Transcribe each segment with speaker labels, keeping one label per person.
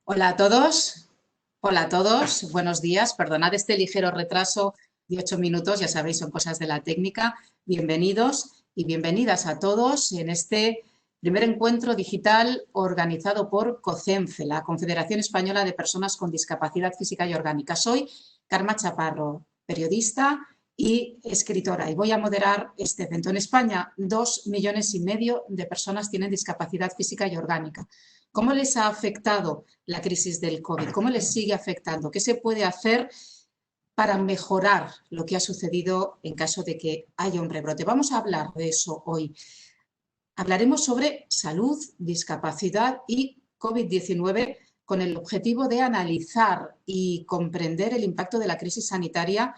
Speaker 1: Hola a todos, hola a todos, buenos días. Perdonad este ligero retraso de 8 minutos, ya sabéis, son cosas de la técnica. Bienvenidos y bienvenidas a todos en este primer encuentro digital organizado por COCENFE, la Confederación Española de Personas con Discapacidad Física y Orgánica. Soy Karma Chaparro, periodista y escritora, y voy a moderar este evento. En España, 2,5 millones de personas tienen discapacidad física y orgánica. ¿Cómo les ha afectado la crisis del COVID? ¿Cómo les sigue afectando? ¿Qué se puede hacer para mejorar lo que ha sucedido en caso de que haya un rebrote? Vamos a hablar de eso hoy. Hablaremos sobre salud, discapacidad y COVID-19 con el objetivo de analizar y comprender el impacto de la crisis sanitaria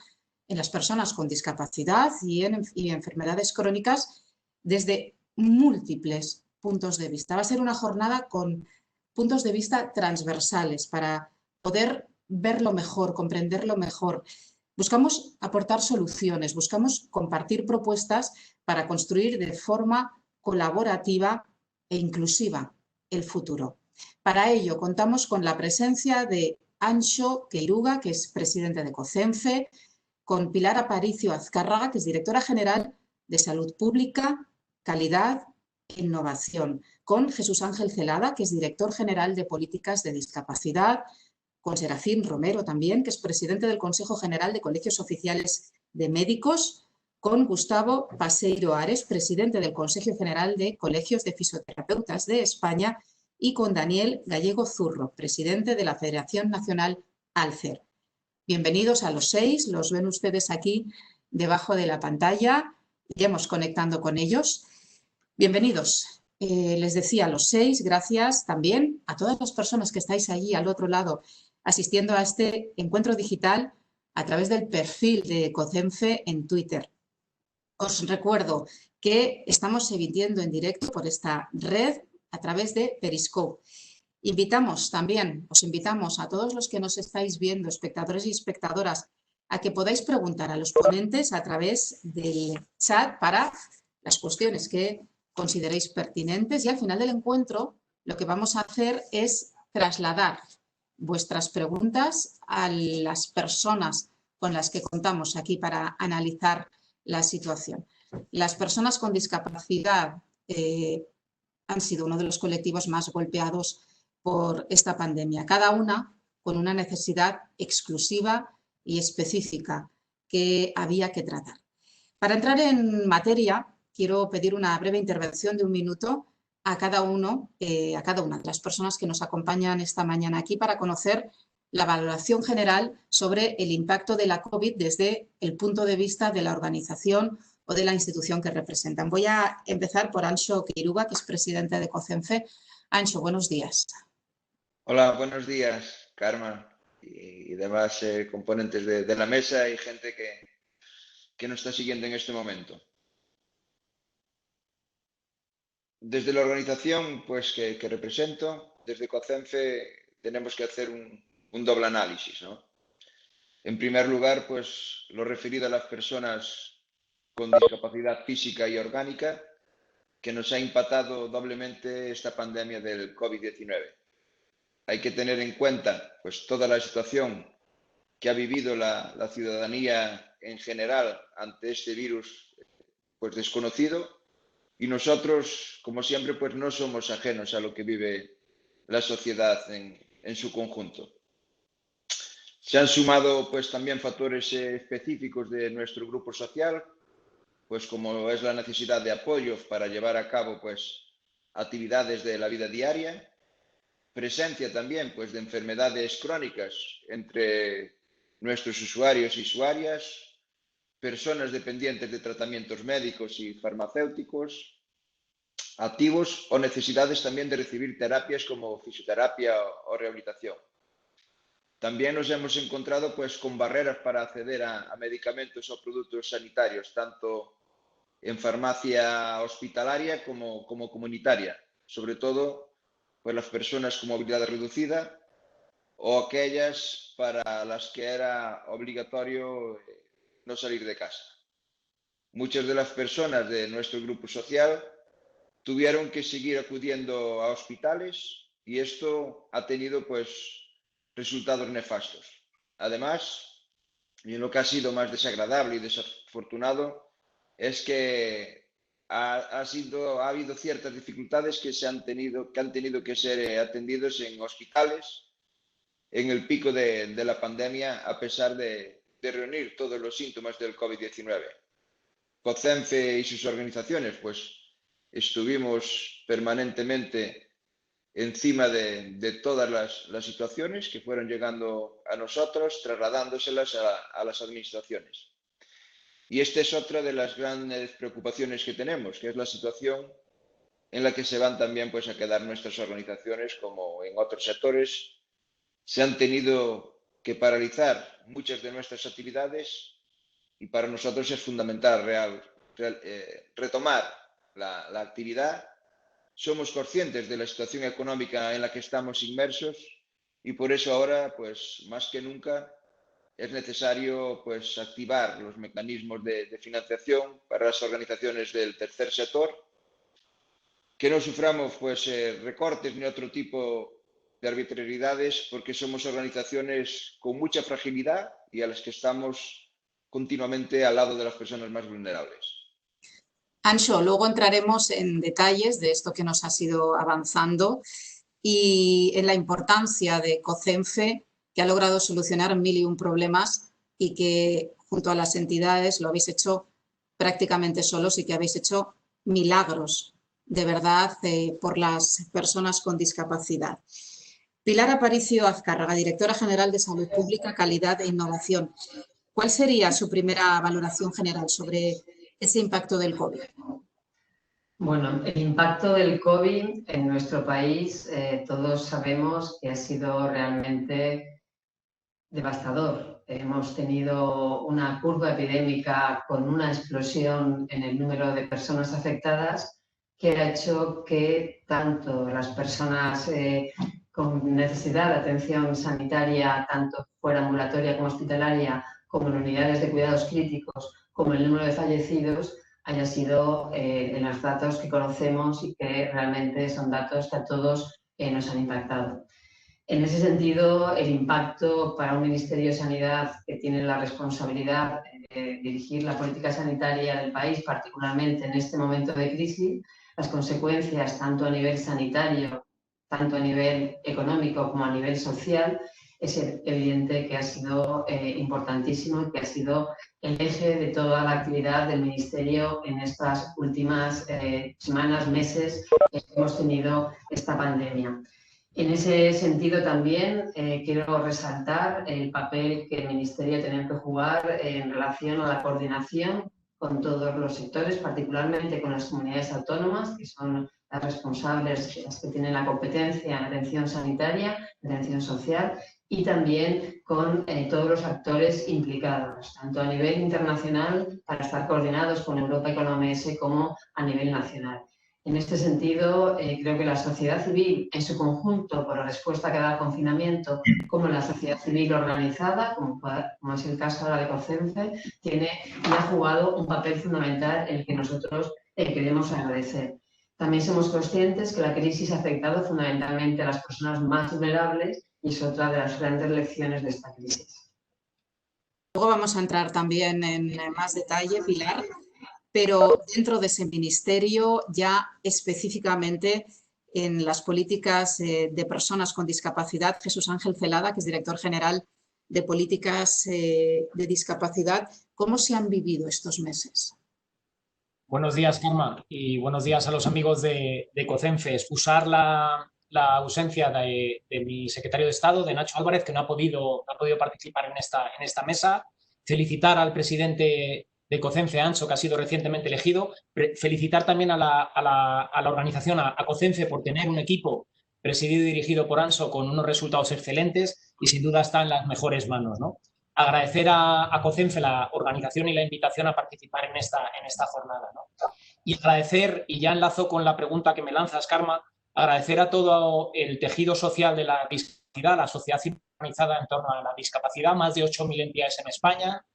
Speaker 1: en las personas con discapacidad y en enfermedades crónicas desde múltiples puntos de vista. Va a ser una jornada con puntos de vista transversales para poder verlo mejor, comprenderlo mejor. Buscamos aportar soluciones, buscamos compartir propuestas para construir de forma colaborativa e inclusiva el futuro. Para ello contamos con la presencia de Anxo Queiruga, que es presidente de COCENFE, con Pilar Aparicio Azcárraga, que es directora general de Salud Pública, Calidad e Innovación, con Jesús Ángel Celada, que es director general de Políticas de Discapacidad, con Serafín Romero también, que es presidente del Consejo General de Colegios Oficiales de Médicos, con Gustavo Paseiro Ares, presidente del Consejo General de Colegios de Fisioterapeutas de España, y con Daniel Gallego Zurro, presidente de la Federación Nacional ALCER. Bienvenidos a los 6, los ven ustedes aquí debajo de la pantalla, iremos conectando con ellos. Bienvenidos. Les decía a los 6, gracias también a todas las personas que estáis allí al otro lado asistiendo a este encuentro digital a través del perfil de COCENFE en Twitter. Os recuerdo que estamos emitiendo en directo por esta red a través de Periscope. Os invitamos a todos los que nos estáis viendo, espectadores y espectadoras, a que podáis preguntar a los ponentes a través del chat para las cuestiones que consideréis pertinentes, y al final del encuentro lo que vamos a hacer es trasladar vuestras preguntas a las personas con las que contamos aquí para analizar la situación. Las personas con discapacidad han sido uno de los colectivos más golpeados por esta pandemia, cada una con una necesidad exclusiva y específica que había que tratar. Para entrar en materia, quiero pedir una breve intervención de 1 minuto a cada una de las personas que nos acompañan esta mañana aquí para conocer la valoración general sobre el impacto de la COVID desde el punto de vista de la organización o de la institución que representan. Voy a empezar por Anxo Queiruga, que es presidente de COCENFE. Anxo, buenos días.
Speaker 2: Hola, buenos días, Karma y demás componentes de la mesa y gente que nos está siguiendo en este momento. Desde la organización pues, que represento, desde COCENFE, tenemos que hacer un doble análisis, ¿no? En primer lugar, pues lo referido a las personas con discapacidad física y orgánica, que nos ha impactado doblemente esta pandemia del COVID-19. Hay que tener en cuenta pues, toda la situación que ha vivido la ciudadanía en general ante este virus pues, desconocido, y nosotros, como siempre, pues no somos ajenos a lo que vive la sociedad en su conjunto. Se han sumado pues, también factores específicos de nuestro grupo social, pues como es la necesidad de apoyo para llevar a cabo pues, actividades de la vida diaria, presencia también pues, de enfermedades crónicas entre nuestros usuarios y usuarias, personas dependientes de tratamientos médicos y farmacéuticos, activos o necesidades también de recibir terapias como fisioterapia o rehabilitación. También nos hemos encontrado pues, con barreras para acceder a medicamentos o productos sanitarios, tanto en farmacia hospitalaria como comunitaria, sobre todo pues, las personas con movilidad reducida o aquellas para las que era obligatorio no salir de casa. Muchas de las personas de nuestro grupo social tuvieron que seguir acudiendo a hospitales y esto ha tenido pues resultados nefastos. Además, y lo que ha sido más desagradable y desafortunado es que ha habido ciertas dificultades que han tenido que ser atendidos en hospitales en el pico de la pandemia, a pesar de reunir todos los síntomas del COVID-19. COCENFE y sus organizaciones, pues estuvimos permanentemente encima de todas las situaciones que fueron llegando a nosotros, trasladándoselas a las administraciones. Y esta es otra de las grandes preocupaciones que tenemos, que es la situación en la que se van también pues, a quedar nuestras organizaciones, como en otros sectores. Se han tenido que paralizar muchas de nuestras actividades y para nosotros es fundamental retomar la actividad. Somos conscientes de la situación económica en la que estamos inmersos y por eso ahora, pues más que nunca, es necesario pues, activar los mecanismos de financiación para las organizaciones del tercer sector, que no suframos pues, recortes ni otro tipo de arbitrariedades, porque somos organizaciones con mucha fragilidad y a las que estamos continuamente al lado de las personas más vulnerables.
Speaker 1: Anxo, luego entraremos en detalles de esto que nos has ido avanzando y en la importancia de COCENFE, que ha logrado solucionar 1001 problemas y que junto a las entidades lo habéis hecho prácticamente solos y que habéis hecho milagros, de verdad, por las personas con discapacidad. Pilar Aparicio Azcárraga, directora general de Salud Pública, Calidad e Innovación. ¿Cuál sería su primera valoración general sobre ese impacto del COVID?
Speaker 3: Bueno, el impacto del COVID en nuestro país, todos sabemos que ha sido realmente devastador. Hemos tenido una curva epidémica con una explosión en el número de personas afectadas que ha hecho que tanto las personas con necesidad de atención sanitaria, tanto fuera ambulatoria como hospitalaria, como en unidades de cuidados críticos, como el número de fallecidos, haya sido en los datos que conocemos y que realmente son datos que a todos nos han impactado. En ese sentido, el impacto para un Ministerio de Sanidad que tiene la responsabilidad de dirigir la política sanitaria del país, particularmente en este momento de crisis, las consecuencias tanto a nivel sanitario, tanto a nivel económico como a nivel social, es evidente que ha sido importantísimo y que ha sido el eje de toda la actividad del Ministerio en estas últimas semanas, meses que hemos tenido esta pandemia. En ese sentido también quiero resaltar el papel que el Ministerio tiene que jugar en relación a la coordinación con todos los sectores, particularmente con las comunidades autónomas, que son las responsables, las que tienen la competencia en atención sanitaria, atención social, y también con todos los actores implicados, tanto a nivel internacional, para estar coordinados con Europa y con la OMS, como a nivel nacional. En este sentido, creo que la sociedad civil en su conjunto, por la respuesta que da al confinamiento, como la sociedad civil organizada, como es el caso ahora de COCENFE, tiene y ha jugado un papel fundamental en el que nosotros queremos agradecer. También somos conscientes que la crisis ha afectado fundamentalmente a las personas más vulnerables y es otra de las grandes lecciones de esta crisis.
Speaker 1: Luego vamos a entrar también en más detalle, Pilar, pero dentro de ese ministerio ya específicamente en las políticas de personas con discapacidad, Jesús Ángel Celada, que es director general de políticas de discapacidad, ¿cómo se han vivido estos meses?
Speaker 4: Buenos días, Karma, y buenos días a los amigos de COCENFE. Excusar la ausencia de mi secretario de Estado, de Nacho Álvarez, que no ha podido participar en esta mesa. Felicitar al presidente de COCENFE, Anxo, que ha sido recientemente elegido. Felicitar también a la organización, a COCENFE, por tener un equipo presidido y dirigido por Anxo con unos resultados excelentes y sin duda está en las mejores manos, ¿no? Agradecer a COCENFE la organización y la invitación a participar en esta jornada, ¿no? Y agradecer, y ya enlazo con la pregunta que me lanzas, Karma, agradecer a todo el tejido social de la discapacidad, la sociedad civil organizada en torno a la discapacidad, más de 8.000 entidades en España,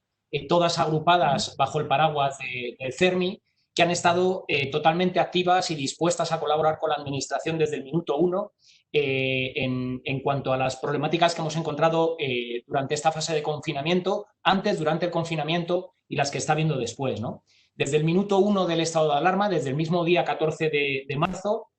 Speaker 4: todas agrupadas bajo el paraguas del CERMI, que han estado totalmente activas y dispuestas a colaborar con la Administración desde el minuto 1 en cuanto a las problemáticas que hemos encontrado durante esta fase de confinamiento, antes, durante el confinamiento y las que está habiendo después, ¿no? Desde el minuto 1 del estado de alarma, desde el mismo día 14 de marzo,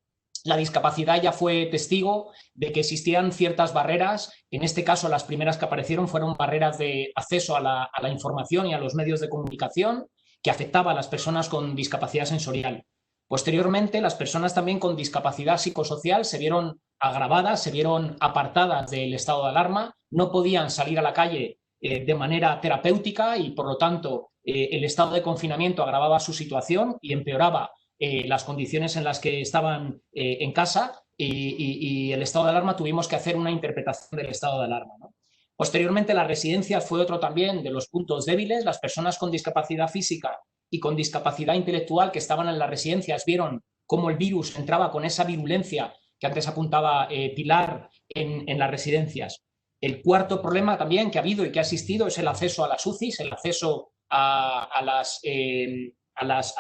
Speaker 4: la discapacidad ya fue testigo de que existían ciertas barreras. En este caso, las primeras que aparecieron fueron barreras de acceso a la información y a los medios de comunicación que afectaba a las personas con discapacidad sensorial. Posteriormente, las personas también con discapacidad psicosocial se vieron agravadas, se vieron apartadas del estado de alarma, no podían salir a la calle de manera terapéutica y, por lo tanto, el estado de confinamiento agravaba su situación y empeoraba las condiciones en las que estaban en casa y el estado de alarma tuvimos que hacer una interpretación del estado de alarma, ¿no? Posteriormente, las residencias fue otro también de los puntos débiles. Las personas con discapacidad física y con discapacidad intelectual que estaban en las residencias vieron cómo el virus entraba con esa virulencia que antes apuntaba Pilar en las residencias. El cuarto problema también que ha habido y que ha existido es el acceso a las UCIs, el acceso a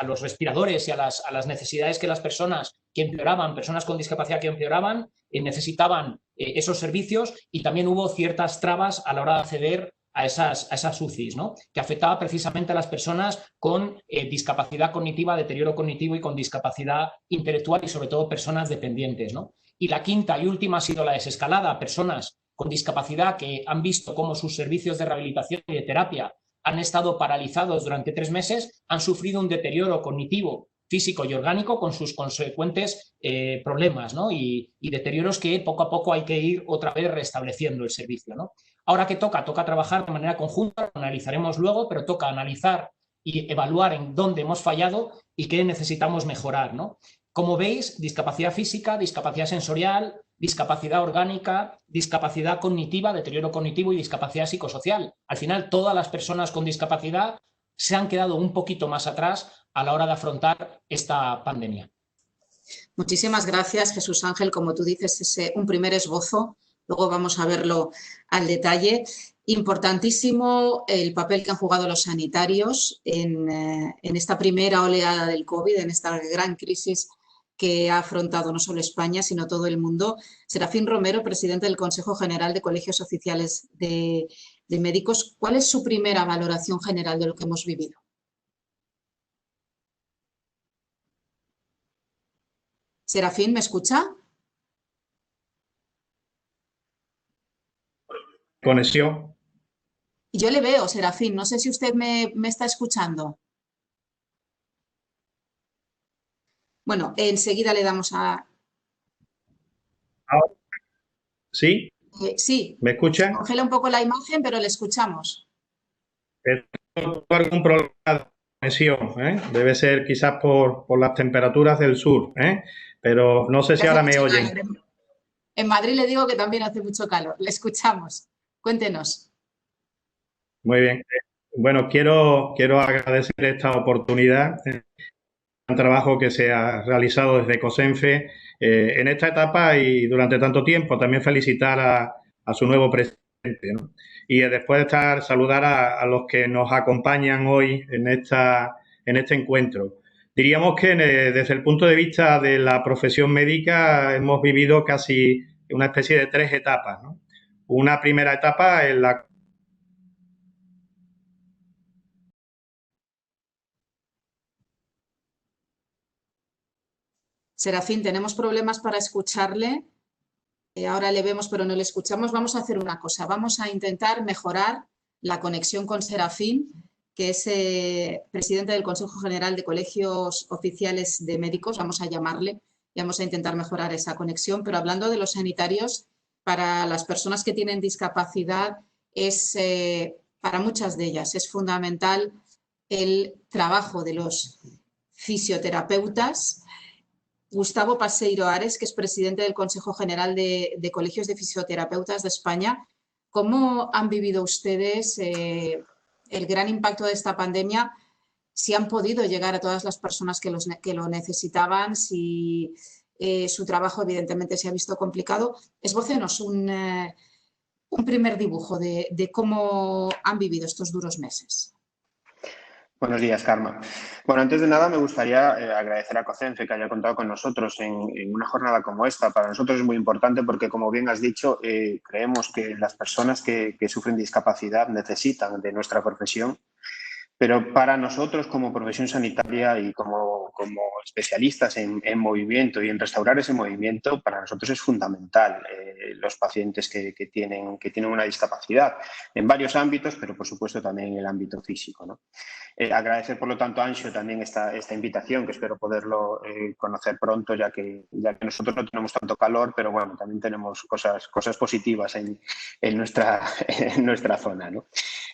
Speaker 4: los respiradores y a las necesidades que las personas que empeoraban, personas con discapacidad que empeoraban, necesitaban esos servicios, y también hubo ciertas trabas a la hora de acceder a esas UCIs, ¿no? Que afectaba precisamente a las personas con discapacidad cognitiva, deterioro cognitivo y con discapacidad intelectual, y sobre todo personas dependientes, ¿no? Y la quinta y última ha sido la desescalada, personas con discapacidad que han visto cómo sus servicios de rehabilitación y de terapia han estado paralizados durante 3 meses, han sufrido un deterioro cognitivo, físico y orgánico con sus consecuentes problemas, ¿no? Y deterioros que poco a poco hay que ir otra vez restableciendo el servicio, ¿no? Ahora que toca trabajar de manera conjunta, lo analizaremos luego, pero toca analizar y evaluar en dónde hemos fallado y qué necesitamos mejorar, ¿no? Como veis, discapacidad física, discapacidad sensorial, discapacidad orgánica, discapacidad cognitiva, deterioro cognitivo y discapacidad psicosocial. Al final, todas las personas con discapacidad se han quedado un poquito más atrás a la hora de afrontar esta pandemia.
Speaker 1: Muchísimas gracias, Jesús Ángel. Como tú dices, es un primer esbozo, luego vamos a verlo al detalle. Importantísimo el papel que han jugado los sanitarios en esta primera oleada del COVID, en esta gran crisis que ha afrontado no solo España, sino todo el mundo. Serafín Romero, presidente del Consejo General de Colegios Oficiales de Médicos, ¿cuál es su primera valoración general de lo que hemos vivido? Serafín, ¿me escucha?
Speaker 5: Conexión.
Speaker 1: Yo le veo, Serafín, no sé si usted me está escuchando. Bueno, enseguida le damos a...
Speaker 5: ¿Sí?
Speaker 1: Sí.
Speaker 5: ¿Me escuchan?
Speaker 1: Congela un poco la imagen, pero le escuchamos.
Speaker 5: Algún problema de conexión, ¿eh? Debe ser quizás por las temperaturas del sur, ¿eh? Pero no sé si ahora me oyen.
Speaker 1: En Madrid le digo que también hace mucho calor. Le escuchamos. Cuéntenos.
Speaker 5: Muy bien. Bueno, quiero agradecer esta oportunidad, el trabajo que se ha realizado desde COSENFE en esta etapa y durante tanto tiempo. También felicitar a su nuevo presidente, ¿no? Y después de saludar a los que nos acompañan hoy en este encuentro. Diríamos que desde el punto de vista de la profesión médica hemos vivido casi una especie de 3 etapas, ¿no? Una primera etapa en la
Speaker 1: Serafín, tenemos problemas para escucharle. Ahora le vemos, pero no le escuchamos. Vamos a hacer una cosa. Vamos a intentar mejorar la conexión con Serafín, que es presidente del Consejo General de Colegios Oficiales de Médicos, vamos a llamarle, y vamos a intentar mejorar esa conexión. Pero hablando de los sanitarios, para las personas que tienen discapacidad, para muchas de ellas es fundamental el trabajo de los fisioterapeutas. Gustavo Paseiro Ares, que es presidente del Consejo General de Colegios de Fisioterapeutas de España. ¿Cómo han vivido ustedes el gran impacto de esta pandemia? Si han podido llegar a todas las personas que lo necesitaban, si su trabajo evidentemente se ha visto complicado. Esbócenos un primer dibujo de cómo han vivido estos duros meses.
Speaker 6: Buenos días, Karma. Bueno, antes de nada me gustaría agradecer a COCENFE que haya contado con nosotros en una jornada como esta. Para nosotros es muy importante porque, como bien has dicho, creemos que las personas que sufren discapacidad necesitan de nuestra profesión. Pero para nosotros, como profesión sanitaria y como especialistas en movimiento y en restaurar ese movimiento, para nosotros es fundamental los pacientes que tienen una discapacidad en varios ámbitos, pero por supuesto también en el ámbito físico, ¿no? Agradecer, por lo tanto, a Anxo también esta invitación, que espero poderlo conocer pronto, ya que nosotros no tenemos tanto calor, pero bueno, también tenemos cosas positivas en nuestra zona, ¿no?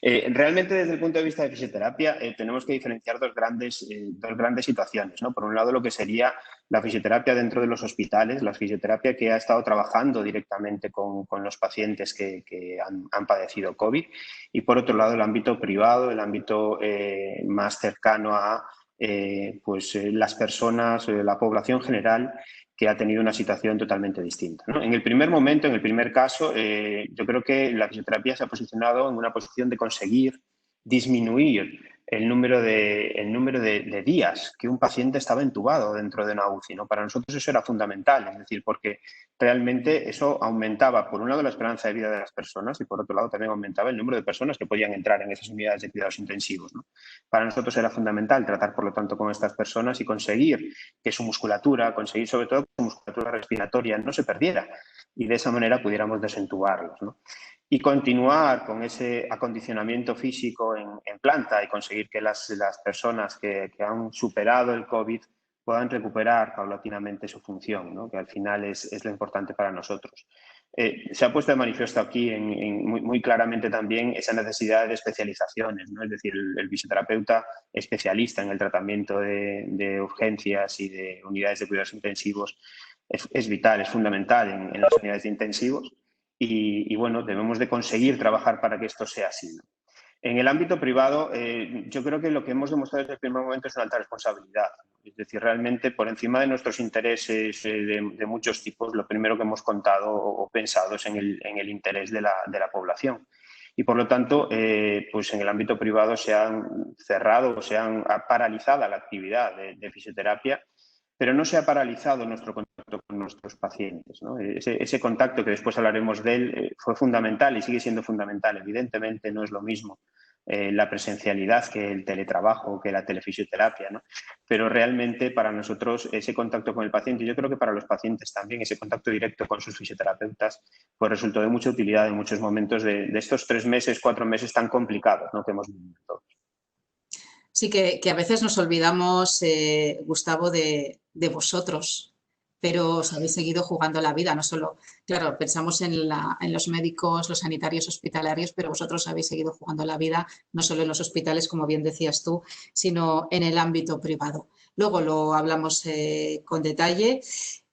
Speaker 6: Realmente, desde el punto de vista de fisioterapia, tenemos que diferenciar dos grandes situaciones, ¿no? Por un lado, lo que sería la fisioterapia dentro de los hospitales, la fisioterapia que ha estado trabajando directamente con los pacientes que han padecido COVID, y por otro lado, el ámbito privado, el ámbito más cercano a las personas, la población general, que ha tenido una situación totalmente distinta, ¿no? En el primer momento, en el primer caso, yo creo que la fisioterapia se ha posicionado en una posición de conseguir disminuir el número de días que un paciente estaba entubado dentro de una UCI, ¿no? Para nosotros eso era fundamental, es decir, porque realmente eso aumentaba, por un lado, la esperanza de vida de las personas y, por otro lado, también aumentaba el número de personas que podían entrar en esas unidades de cuidados intensivos, ¿no? Para nosotros era fundamental tratar, por lo tanto, con estas personas y conseguir que su musculatura, conseguir sobre todo que su musculatura respiratoria no se perdiera y de esa manera pudiéramos desentubarlos, ¿no? Y continuar con ese acondicionamiento físico en planta y conseguir que las personas que han superado el COVID puedan recuperar paulatinamente su función, ¿no? Que al final es lo importante para nosotros. Se ha puesto de manifiesto aquí muy claramente también esa necesidad de especializaciones, ¿no? Es decir, el fisioterapeuta especialista en el tratamiento de urgencias y de unidades de cuidados intensivos es vital, es fundamental en las unidades de intensivos. Y bueno, debemos de conseguir trabajar para que esto sea así, ¿no? En el ámbito privado, yo creo que lo que hemos demostrado desde el primer momento es una alta responsabilidad. Es decir, realmente por encima de nuestros intereses de muchos tipos, lo primero que hemos contado o pensado es en el interés de la población. Y por lo tanto, pues en el ámbito privado se han cerrado o se han paralizado la actividad de fisioterapia, pero no se ha paralizado nuestro contacto con nuestros pacientes, ¿no? Ese contacto, que después hablaremos de él, fue fundamental y sigue siendo fundamental. Evidentemente no es lo mismo la presencialidad que el teletrabajo, que la telefisioterapia, ¿no? Pero realmente para nosotros ese contacto con el paciente, yo creo que para los pacientes también, ese contacto directo con sus fisioterapeutas, pues resultó de mucha utilidad en muchos momentos de estos 3 meses, 4 meses tan complicados, ¿no? Que hemos vivido todos.
Speaker 1: Sí, que a veces nos olvidamos, Gustavo, de vosotros, pero os habéis seguido jugando la vida, no solo, claro, pensamos en los médicos, los sanitarios hospitalarios, pero vosotros habéis seguido jugando la vida, no solo en los hospitales, como bien decías tú, sino en el ámbito privado. Luego lo hablamos con detalle.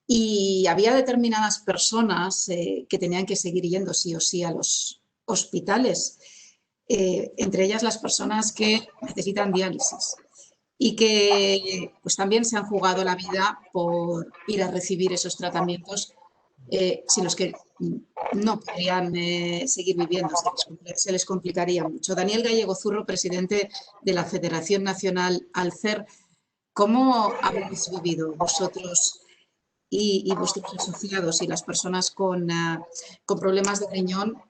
Speaker 1: Y había determinadas personas que tenían que seguir yendo sí o sí a los hospitales. Entre ellas las personas que necesitan diálisis y que pues también se han jugado la vida por ir a recibir esos tratamientos sin los que no podrían seguir viviendo, se les complicaría mucho. Daniel Gallego Zurro, presidente de la Federación Nacional Alcer, ¿cómo habéis vivido vosotros y vuestros asociados y las personas con problemas de riñón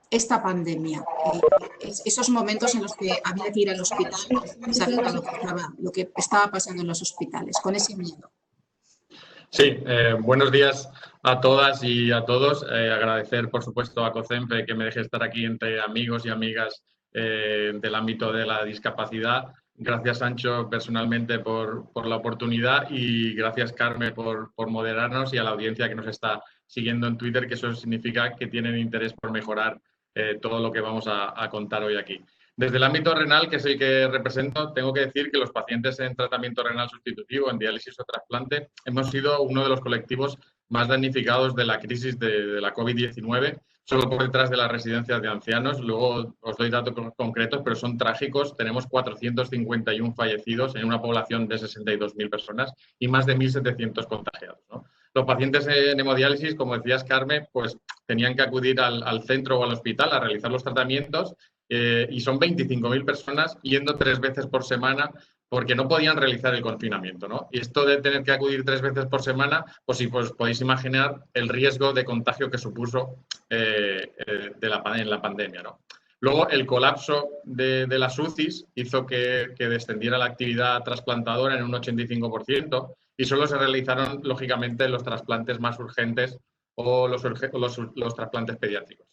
Speaker 1: esta pandemia, esos momentos en los que había que ir al hospital sabiendo lo que estaba pasando en los hospitales, con ese miedo?
Speaker 7: Sí, buenos días a todas y a todos. Agradecer, por supuesto, a COCENFE que me deje estar aquí entre amigos y amigas del ámbito de la discapacidad. Gracias, Sancho, personalmente por la oportunidad, y gracias, Carme, por moderarnos, y a la audiencia que nos está siguiendo en Twitter, que eso significa que tienen interés por mejorar todo lo que vamos a contar hoy aquí. Desde el ámbito renal, que es el que represento, tengo que decir que los pacientes en tratamiento renal sustitutivo, en diálisis o trasplante, hemos sido uno de los colectivos más damnificados de la crisis de la COVID-19, solo por detrás de las residencias de ancianos. Luego os doy datos concretos, pero son trágicos. Tenemos 451 fallecidos en una población de 62.000 personas y más de 1.700 contagiados, ¿no? Los pacientes en hemodiálisis, como decías, Carmen, pues tenían que acudir al centro o al hospital a realizar los tratamientos, y son 25.000 personas yendo 3 veces por semana porque no podían realizar el confinamiento, ¿no? Y esto de tener que acudir 3 veces por semana, pues sí, pues podéis imaginar el riesgo de contagio que supuso en la pandemia, ¿no? Luego, el colapso de las UCIs hizo que descendiera la actividad trasplantadora en un 85% y solo se realizaron, lógicamente, los trasplantes más urgentes o los trasplantes pediátricos.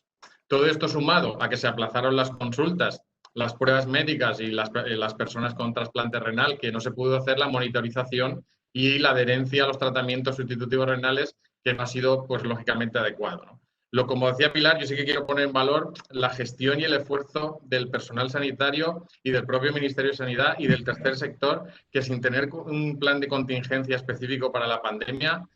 Speaker 7: Todo esto sumado a que se aplazaron las consultas, las pruebas médicas y las personas con trasplante renal, que no se pudo hacer la monitorización y la adherencia a los tratamientos sustitutivos renales, que no ha sido, pues, lógicamente adecuado, ¿no? Como decía Pilar, yo sí que quiero poner en valor la gestión y el esfuerzo del personal sanitario y del propio Ministerio de Sanidad y del tercer sector, que sin tener un plan de contingencia específico para la pandemia,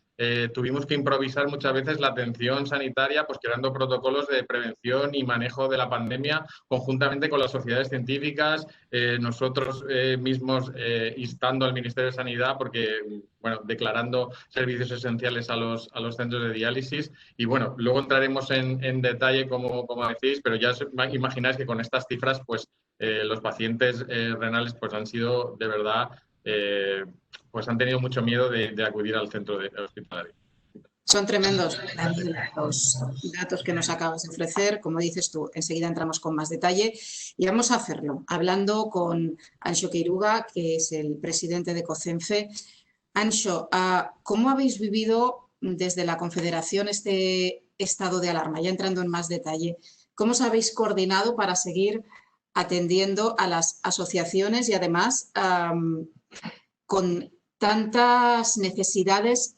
Speaker 7: tuvimos que improvisar muchas veces la atención sanitaria, pues creando protocolos de prevención y manejo de la pandemia conjuntamente con las sociedades científicas, nosotros mismos instando al Ministerio de Sanidad, porque, bueno, declarando servicios esenciales a los centros de diálisis. Y bueno, luego entraremos en detalle, como decís, pero ya imagináis que con estas cifras, pues los pacientes renales pues han sido de verdad, pues han tenido mucho miedo de acudir al centro hospitalario.
Speaker 1: Son tremendos, Daniel, los datos que nos acabas de ofrecer. Como dices tú, enseguida entramos con más detalle y vamos a hacerlo hablando con Anxo Queiruga, que es el presidente de COCENFE. Anxo, ¿cómo habéis vivido desde la Confederación este estado de alarma? Ya entrando en más detalle, ¿cómo os habéis coordinado para seguir atendiendo a las asociaciones y además con tantas necesidades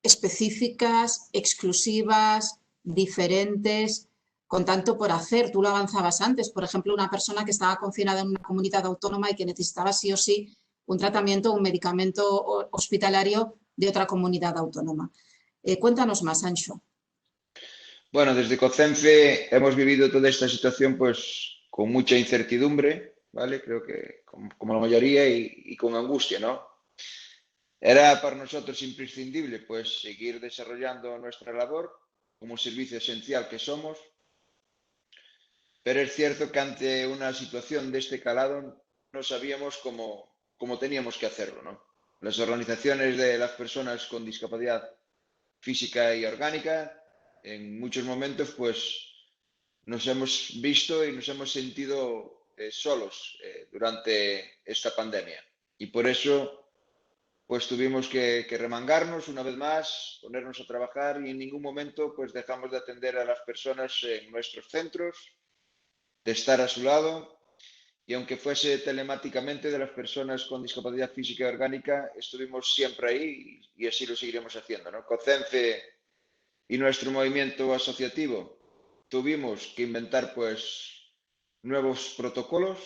Speaker 1: específicas, exclusivas, diferentes, con tanto por hacer? Tú lo avanzabas antes, por ejemplo, una persona que estaba confinada en una comunidad autónoma y que necesitaba sí o sí un tratamiento, un medicamento hospitalario de otra comunidad autónoma. Cuéntanos más, Anxo.
Speaker 2: Bueno, desde COCENFE hemos vivido toda esta situación pues con mucha incertidumbre, ¿vale? Creo que como la mayoría y con angustia, ¿no? Era para nosotros imprescindible pues seguir desarrollando nuestra labor como servicio esencial que somos, pero es cierto que ante una situación de este calado no sabíamos cómo teníamos que hacerlo, ¿no? Las organizaciones de las personas con discapacidad física y orgánica, en muchos momentos pues nos hemos visto y nos hemos sentido solos durante esta pandemia. Y por eso pues tuvimos que remangarnos una vez más, ponernos a trabajar y en ningún momento pues dejamos de atender a las personas en nuestros centros, de estar a su lado. Y aunque fuese telemáticamente de las personas con discapacidad física y orgánica, estuvimos siempre ahí y así lo seguiremos haciendo, ¿no? COCENFE y nuestro movimiento asociativo tuvimos que inventar pues nuevos protocolos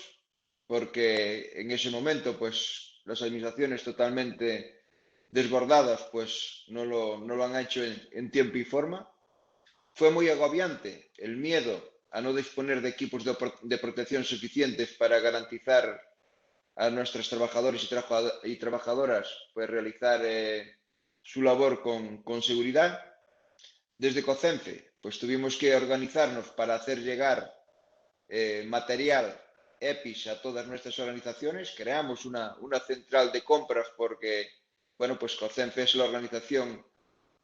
Speaker 2: porque en ese momento pues las administraciones totalmente desbordadas pues no lo han hecho en tiempo y forma. Fue muy agobiante el miedo a no disponer de equipos de protección suficientes para garantizar a nuestros trabajadores y trabajadoras pues realizar su labor con seguridad. Desde COCENFE pues tuvimos que organizarnos para hacer llegar material EPIs a todas nuestras organizaciones. Creamos una central de compras porque, bueno, pues COCENFE es la organización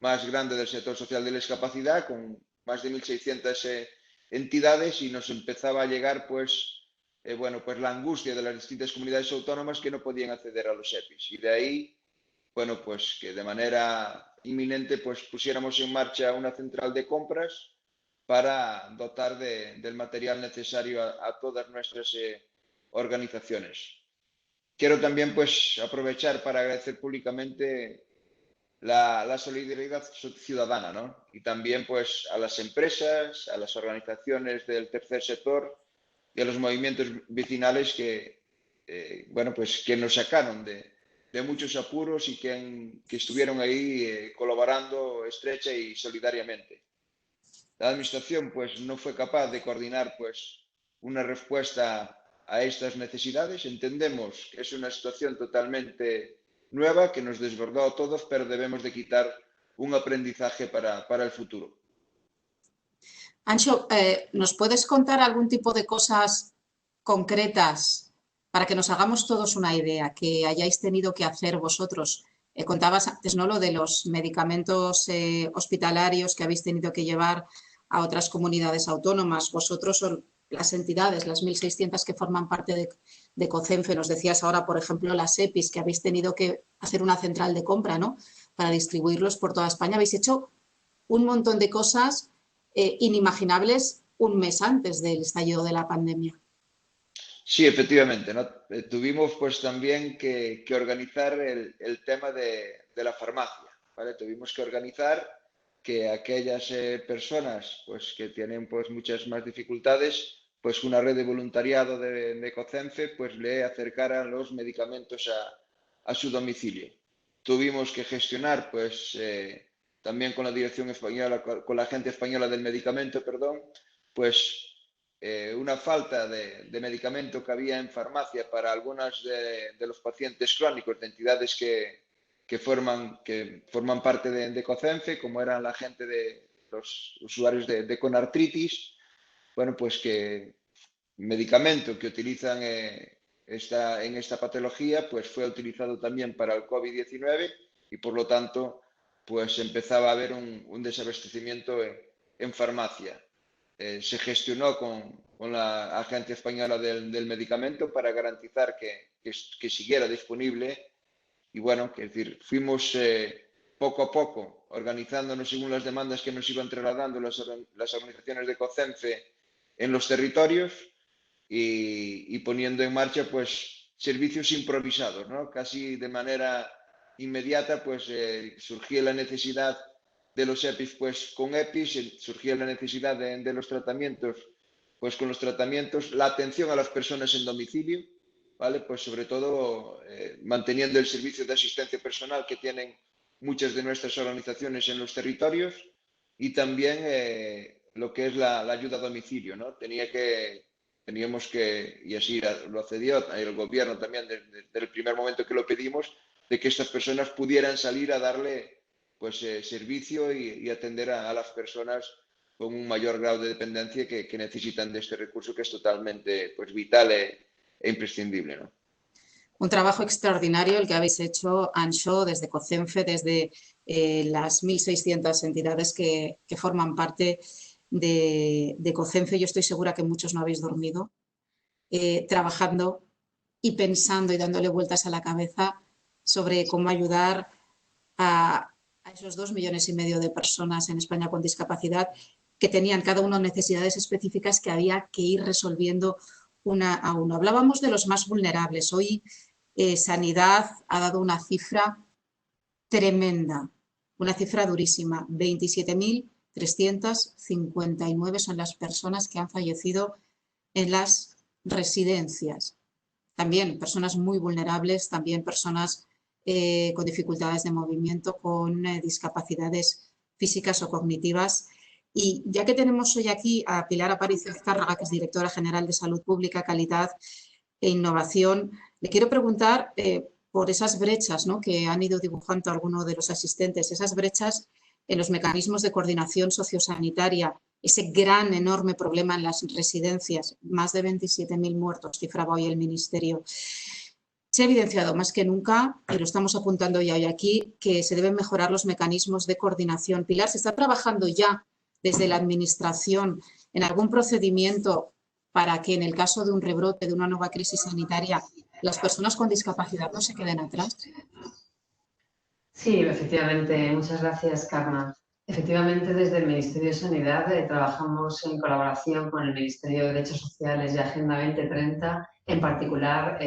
Speaker 2: más grande del sector social de la discapacidad, con más de 1.600 entidades, y nos empezaba a llegar pues la angustia de las distintas comunidades autónomas que no podían acceder a los EPIs. Y de ahí, bueno, pues que de manera inminente pues pusiéramos en marcha una central de compras para dotar del material necesario a todas nuestras organizaciones. Quiero también pues aprovechar para agradecer públicamente la solidaridad ciudadana, ¿no? Y también pues a las empresas, a las organizaciones del tercer sector y a los movimientos vecinales que nos sacaron de muchos apuros y que estuvieron ahí colaborando estrecha y solidariamente. La administración pues no fue capaz de coordinar pues una respuesta a estas necesidades. Entendemos que es una situación totalmente nueva que nos desbordó a todos, pero debemos de quitar un aprendizaje para el futuro.
Speaker 1: Anxo, ¿nos puedes contar algún tipo de cosas concretas para que nos hagamos todos una idea que hayáis tenido que hacer vosotros? Contabas antes, ¿no?, lo de los medicamentos hospitalarios que habéis tenido que llevar a otras comunidades autónomas. Vosotros son las entidades, las 1.600 que forman parte de COCENFE. Nos decías ahora, por ejemplo, las EPIs, que habéis tenido que hacer una central de compra, ¿no?, para distribuirlos por toda España. Habéis hecho un montón de cosas inimaginables un mes antes del estallido de la pandemia.
Speaker 2: Sí, efectivamente, ¿no? Tuvimos pues también que organizar el tema de la farmacia, ¿vale? Tuvimos que organizar que aquellas personas pues que tienen pues muchas más dificultades, pues una red de voluntariado de COCENFE pues le acercaran los medicamentos a su domicilio. Tuvimos que gestionar pues también con la dirección española, con la Agencia Española del Medicamento, perdón, pues una falta de medicamento que había en farmacia para algunos de los pacientes crónicos de entidades que forman parte de COCENFE, como eran la gente de los usuarios con artritis. Bueno, pues que medicamento que utilizan en esta patología pues fue utilizado también para el COVID-19 y por lo tanto pues empezaba a haber un desabastecimiento en farmacia. Se gestionó con la Agencia Española del Medicamento para garantizar que siguiera disponible y bueno, es decir, fuimos poco a poco organizándonos según las demandas que nos iban trasladando las organizaciones de COCENFE en los territorios y poniendo en marcha pues servicios improvisados, ¿no? Casi de manera inmediata pues surgía la necesidad de los EPIs pues con EPIs, surgía la necesidad de los tratamientos pues con los tratamientos, la atención a las personas en domicilio, ¿vale? Pues sobre todo manteniendo el servicio de asistencia personal que tienen muchas de nuestras organizaciones en los territorios y también lo que es la ayuda a domicilio, ¿no? Teníamos que, y así lo accedió el gobierno también desde el primer momento que lo pedimos, de que estas personas pudieran salir a darle pues servicio y atender a las personas con un mayor grado de dependencia que necesitan de este recurso que es totalmente pues vital e imprescindible, ¿no?
Speaker 1: Un trabajo extraordinario el que habéis hecho, Anxo, desde COCENFE, desde las 1.600 entidades que forman parte de COCENFE. Yo estoy segura que muchos no habéis dormido, trabajando y pensando y dándole vueltas a la cabeza sobre cómo ayudar a esos 2,5 millones de personas en España con discapacidad que tenían cada uno necesidades específicas que había que ir resolviendo una a uno. Hablábamos de los más vulnerables. Hoy Sanidad ha dado una cifra tremenda, una cifra durísima. 27.359 son las personas que han fallecido en las residencias. También personas muy vulnerables, también personas con dificultades de movimiento, con discapacidades físicas o cognitivas. Y ya que tenemos hoy aquí a Pilar Aparicio Azcárraga, que es directora general de Salud Pública, Calidad e Innovación, le quiero preguntar por esas brechas, ¿no?, que han ido dibujando algunos de los asistentes, esas brechas en los mecanismos de coordinación sociosanitaria, ese gran, enorme problema en las residencias, más de 27.000 muertos, cifraba hoy el Ministerio. Se ha evidenciado más que nunca, y lo estamos apuntando ya hoy aquí, que se deben mejorar los mecanismos de coordinación. Pilar, ¿se está trabajando ya desde la Administración en algún procedimiento para que en el caso de un rebrote, de una nueva crisis sanitaria, las personas con discapacidad no se queden atrás?
Speaker 3: Sí, efectivamente. Muchas gracias, Carmen. Efectivamente, desde el Ministerio de Sanidad trabajamos en colaboración con el Ministerio de Derechos Sociales y Agenda 2030, en particular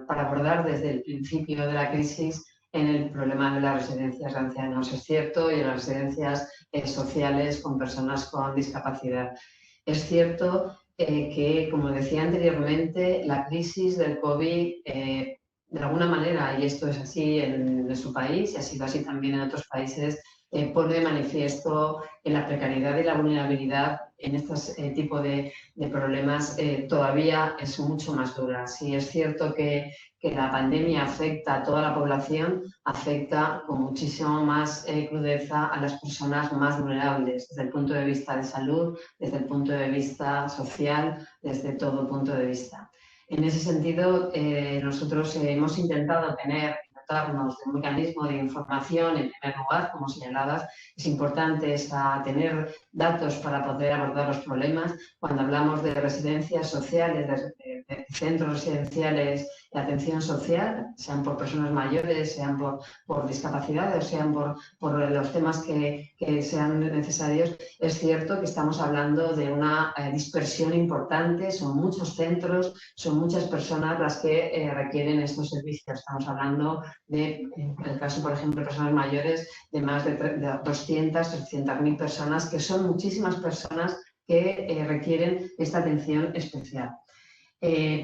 Speaker 3: para abordar desde el principio de la crisis en el problema de las residencias de ancianos, es cierto, y en las residencias sociales con personas con discapacidad. Es cierto que, como decía anteriormente, la crisis del COVID de alguna manera, y esto es así en nuestro país y ha sido así también en otros países, pone de manifiesto en la precariedad y la vulnerabilidad en este tipo de problemas todavía es mucho más dura. Sí, es cierto que la pandemia afecta a toda la población, afecta con muchísimo más crudeza a las personas más vulnerables, desde el punto de vista de salud, desde el punto de vista social, desde todo punto de vista. En ese sentido, nosotros hemos intentado dotarnos de un mecanismo de información, en primer lugar, como señalabas, es importante tener datos para poder abordar los problemas. Cuando hablamos de residencias sociales, de centros residenciales de atención social, sean por personas mayores, sean por discapacidad o sean por los temas que sean necesarios, es cierto que estamos hablando de una dispersión importante, son muchos centros, son muchas personas las que requieren estos servicios. Estamos hablando de, en el caso, por ejemplo, de personas mayores, de más de 200, 300.000 personas, que son muchísimas personas que requieren esta atención especial.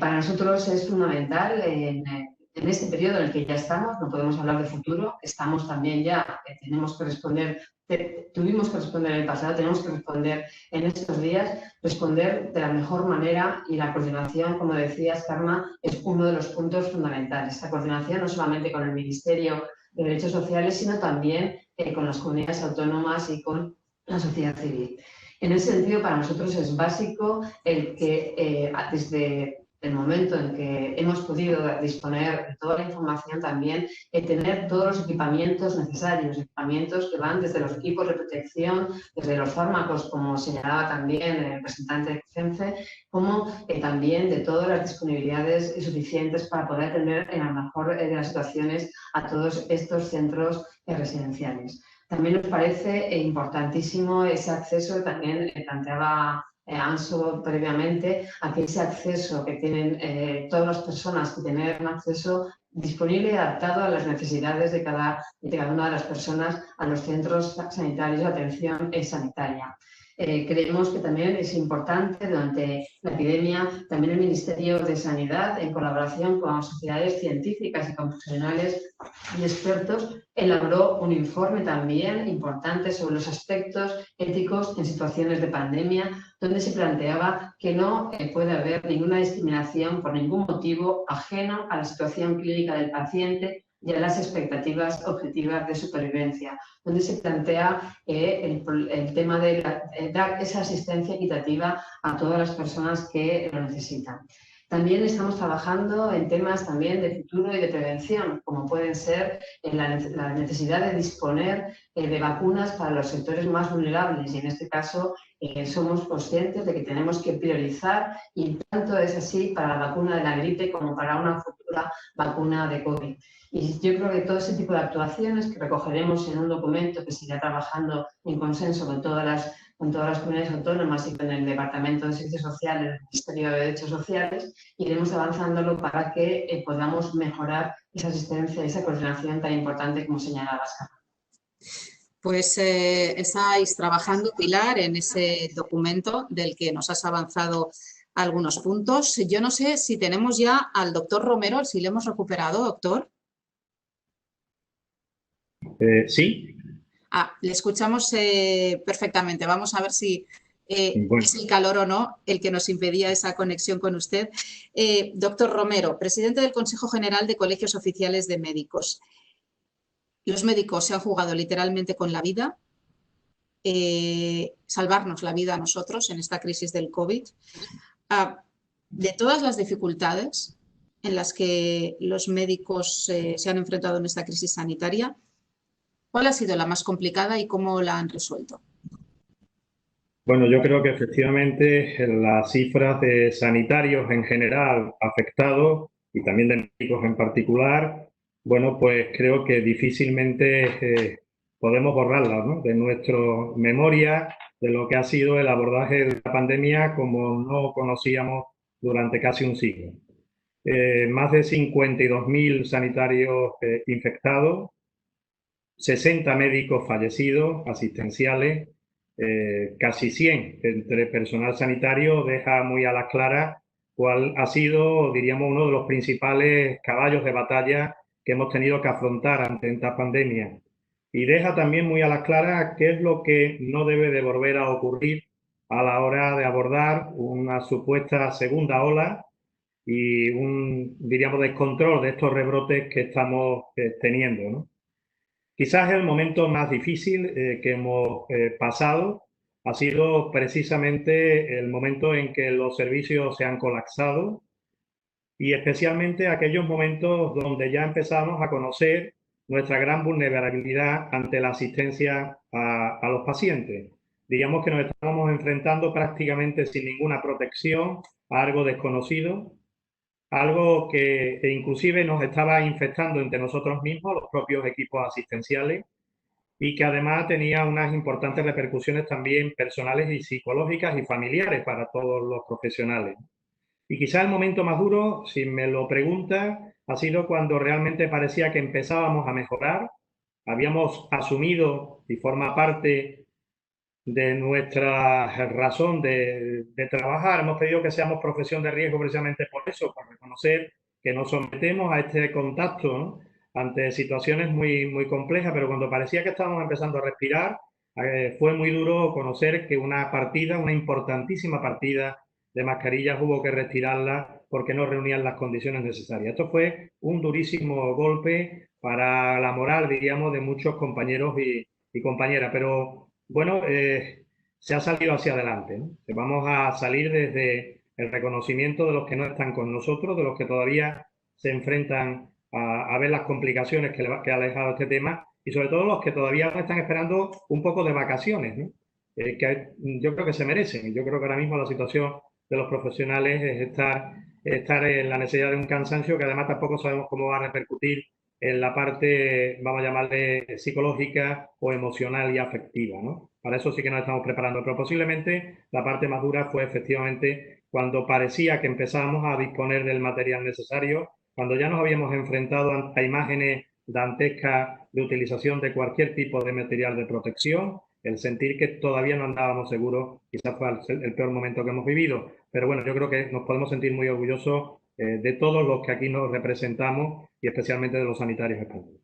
Speaker 3: Para nosotros es fundamental en este periodo en el que ya estamos, no podemos hablar de futuro, estamos también ya, tuvimos que responder en el pasado, tenemos que responder en estos días, responder de la mejor manera, y la coordinación, como decías, Karma, es uno de los puntos fundamentales. Esta coordinación no solamente con el Ministerio de Derechos Sociales, sino también con las comunidades autónomas y con la sociedad civil. En ese sentido, para nosotros es básico el que desde el momento en que hemos podido disponer de toda la información, también tener todos los equipamientos necesarios, equipamientos que van desde los equipos de protección, desde los fármacos, como señalaba también el representante de CENFE, como también de todas las disponibilidades suficientes para poder atender en la mejor de las situaciones a todos estos centros residenciales. También nos parece importantísimo ese acceso, también planteaba Anso previamente, a que ese acceso que tienen todas las personas, que tener un acceso disponible y adaptado a las necesidades de cada una de las personas a los centros sanitarios de atención sanitaria. Creemos que también es importante, durante la epidemia, también el Ministerio de Sanidad, en colaboración con sociedades científicas y con profesionales y expertos, elaboró un informe también importante sobre los aspectos éticos en situaciones de pandemia, donde se planteaba que no puede haber ninguna discriminación por ningún motivo ajeno a la situación clínica del paciente y a las expectativas objetivas de supervivencia, donde se plantea el tema de dar esa asistencia equitativa a todas las personas que lo necesitan. También estamos trabajando en temas también de futuro y de prevención, como pueden ser la necesidad de disponer de vacunas para los sectores más vulnerables, y en este caso somos conscientes de que tenemos que priorizar, y tanto es así para la vacuna de la gripe como para una futura vacuna de COVID. Y yo creo que todo ese tipo de actuaciones que recogeremos en un documento que se irá trabajando en consenso con todas las comunidades autónomas y con el Departamento de Servicios Sociales del Ministerio de Derechos Sociales, iremos avanzándolo para que podamos mejorar esa asistencia y esa coordinación tan importante como señalabas.
Speaker 1: Pues estáis trabajando, Pilar, en ese documento del que nos has avanzado algunos puntos. Yo no sé si tenemos ya al doctor Romero, si le hemos recuperado, doctor.
Speaker 5: Sí.
Speaker 1: Le escuchamos perfectamente. Vamos a ver si
Speaker 5: Bueno.
Speaker 1: es el calor o no el que nos impedía esa conexión con usted. Doctor Romero, presidente del Consejo General de Colegios Oficiales de Médicos. Los médicos se han jugado literalmente con la vida, salvarnos la vida a nosotros en esta crisis del COVID. De todas las dificultades en las que los médicos se han enfrentado en esta crisis sanitaria, ¿cuál ha sido la más complicada y cómo la han resuelto?
Speaker 5: Bueno, yo creo que efectivamente las cifras de sanitarios en general afectados y también de médicos en particular, bueno, pues creo que difícilmente podemos borrarlas, ¿no?, de nuestra memoria, de lo que ha sido el abordaje de la pandemia como no conocíamos durante casi un siglo. Más de 52.000 sanitarios infectados, 60 médicos fallecidos, asistenciales, casi 100 entre personal sanitario, deja muy a las claras cuál ha sido, diríamos, uno de los principales caballos de batalla que hemos tenido que afrontar ante esta pandemia. Y deja también muy a las claras qué es lo que no debe de volver a ocurrir a la hora de abordar una supuesta segunda ola y diríamos, descontrol de estos rebrotes que estamos teniendo, ¿no? Quizás el momento más difícil que hemos pasado ha sido precisamente el momento en que los servicios se han colapsado, y especialmente aquellos momentos donde ya empezamos a conocer nuestra gran vulnerabilidad ante la asistencia a los pacientes. Digamos que nos estábamos enfrentando prácticamente sin ninguna protección a algo desconocido, algo que inclusive nos estaba infectando entre nosotros mismos, los propios equipos asistenciales, y que además tenía unas importantes repercusiones también personales y psicológicas y familiares para todos los profesionales. Y quizá el momento más duro, si me lo pregunta, ha sido cuando realmente parecía que empezábamos a mejorar, habíamos asumido y forma parte de nuestra razón de trabajar. Hemos pedido que seamos profesión de riesgo precisamente por eso, por reconocer que nos sometemos a este contacto, ¿no?, ante situaciones muy, muy complejas, pero cuando parecía que estábamos empezando a respirar, fue muy duro conocer que una importantísima partida de mascarillas hubo que retirarla porque no reunían las condiciones necesarias. Esto fue un durísimo golpe para la moral, diríamos, de muchos compañeros y compañeras, pero bueno, se ha salido hacia adelante, ¿no? Vamos a salir desde el reconocimiento de los que no están con nosotros, de los que todavía se enfrentan a ver las complicaciones que ha dejado este tema, y sobre todo los que todavía están esperando un poco de vacaciones, ¿no?, que yo creo que se merecen. Yo creo que ahora mismo la situación de los profesionales es estar en la necesidad de un cansancio que además tampoco sabemos cómo va a repercutir en la parte, vamos a llamarle, psicológica o emocional y afectiva, ¿no? Para eso sí que nos estamos preparando, pero posiblemente la parte más dura fue efectivamente cuando parecía que empezábamos a disponer del material necesario, cuando ya nos habíamos enfrentado a imágenes dantescas de utilización de cualquier tipo de material de protección, el sentir que todavía no andábamos seguros, quizás fue el peor momento que hemos vivido. Pero bueno, yo creo que nos podemos sentir muy orgullosos de todos los que aquí nos representamos y especialmente de los sanitarios españoles.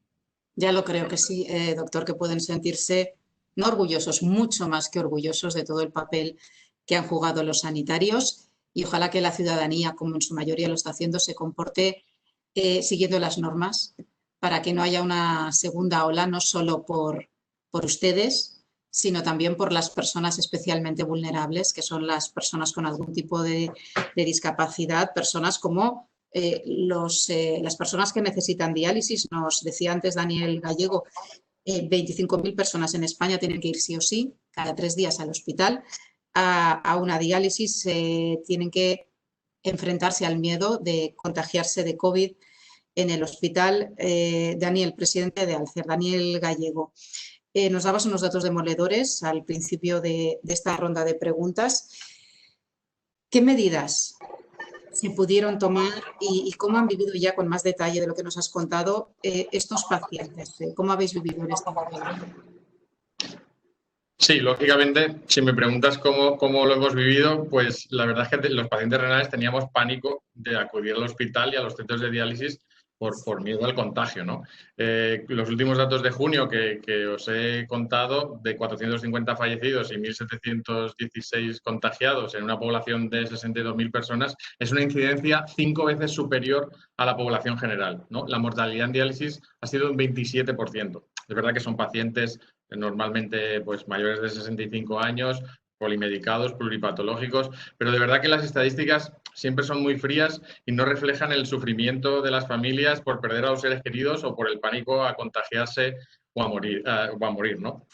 Speaker 1: Ya lo creo que sí, doctor, que pueden sentirse no orgullosos, mucho más que orgullosos de todo el papel que han jugado los sanitarios, y ojalá que la ciudadanía, como en su mayoría lo está haciendo, se comporte siguiendo las normas para que no haya una segunda ola, no solo por ustedes, sino también por las personas especialmente vulnerables, que son las personas con algún tipo de discapacidad, personas como las personas que necesitan diálisis. Nos decía antes Daniel Gallego, 25.000 personas en España tienen que ir sí o sí, cada 3 días al hospital a una diálisis, tienen que enfrentarse al miedo de contagiarse de COVID en el hospital. Daniel, presidente de Alcer, Daniel Gallego, nos dabas unos datos demoledores al principio de esta ronda de preguntas. ¿Qué medidas se pudieron tomar y cómo han vivido ya con más detalle de lo que nos has contado estos pacientes? ¿Cómo habéis vivido en este momento?
Speaker 7: Sí, lógicamente, si me preguntas cómo lo hemos vivido, pues la verdad es que los pacientes renales teníamos pánico de acudir al hospital y a los centros de diálisis por miedo al contagio, ¿no? Los últimos datos de junio que os he contado, de 450 fallecidos y 1.716 contagiados en una población de 62.000 personas, es una incidencia 5 veces superior a la población general, ¿no? La mortalidad en diálisis ha sido un 27%. Es verdad que son pacientes normalmente pues, mayores de 65 años, polimedicados, pluripatológicos, pero de verdad que las estadísticas siempre son muy frías y no reflejan el sufrimiento de las familias por perder a los seres queridos o por el pánico a contagiarse o a morir, ¿no?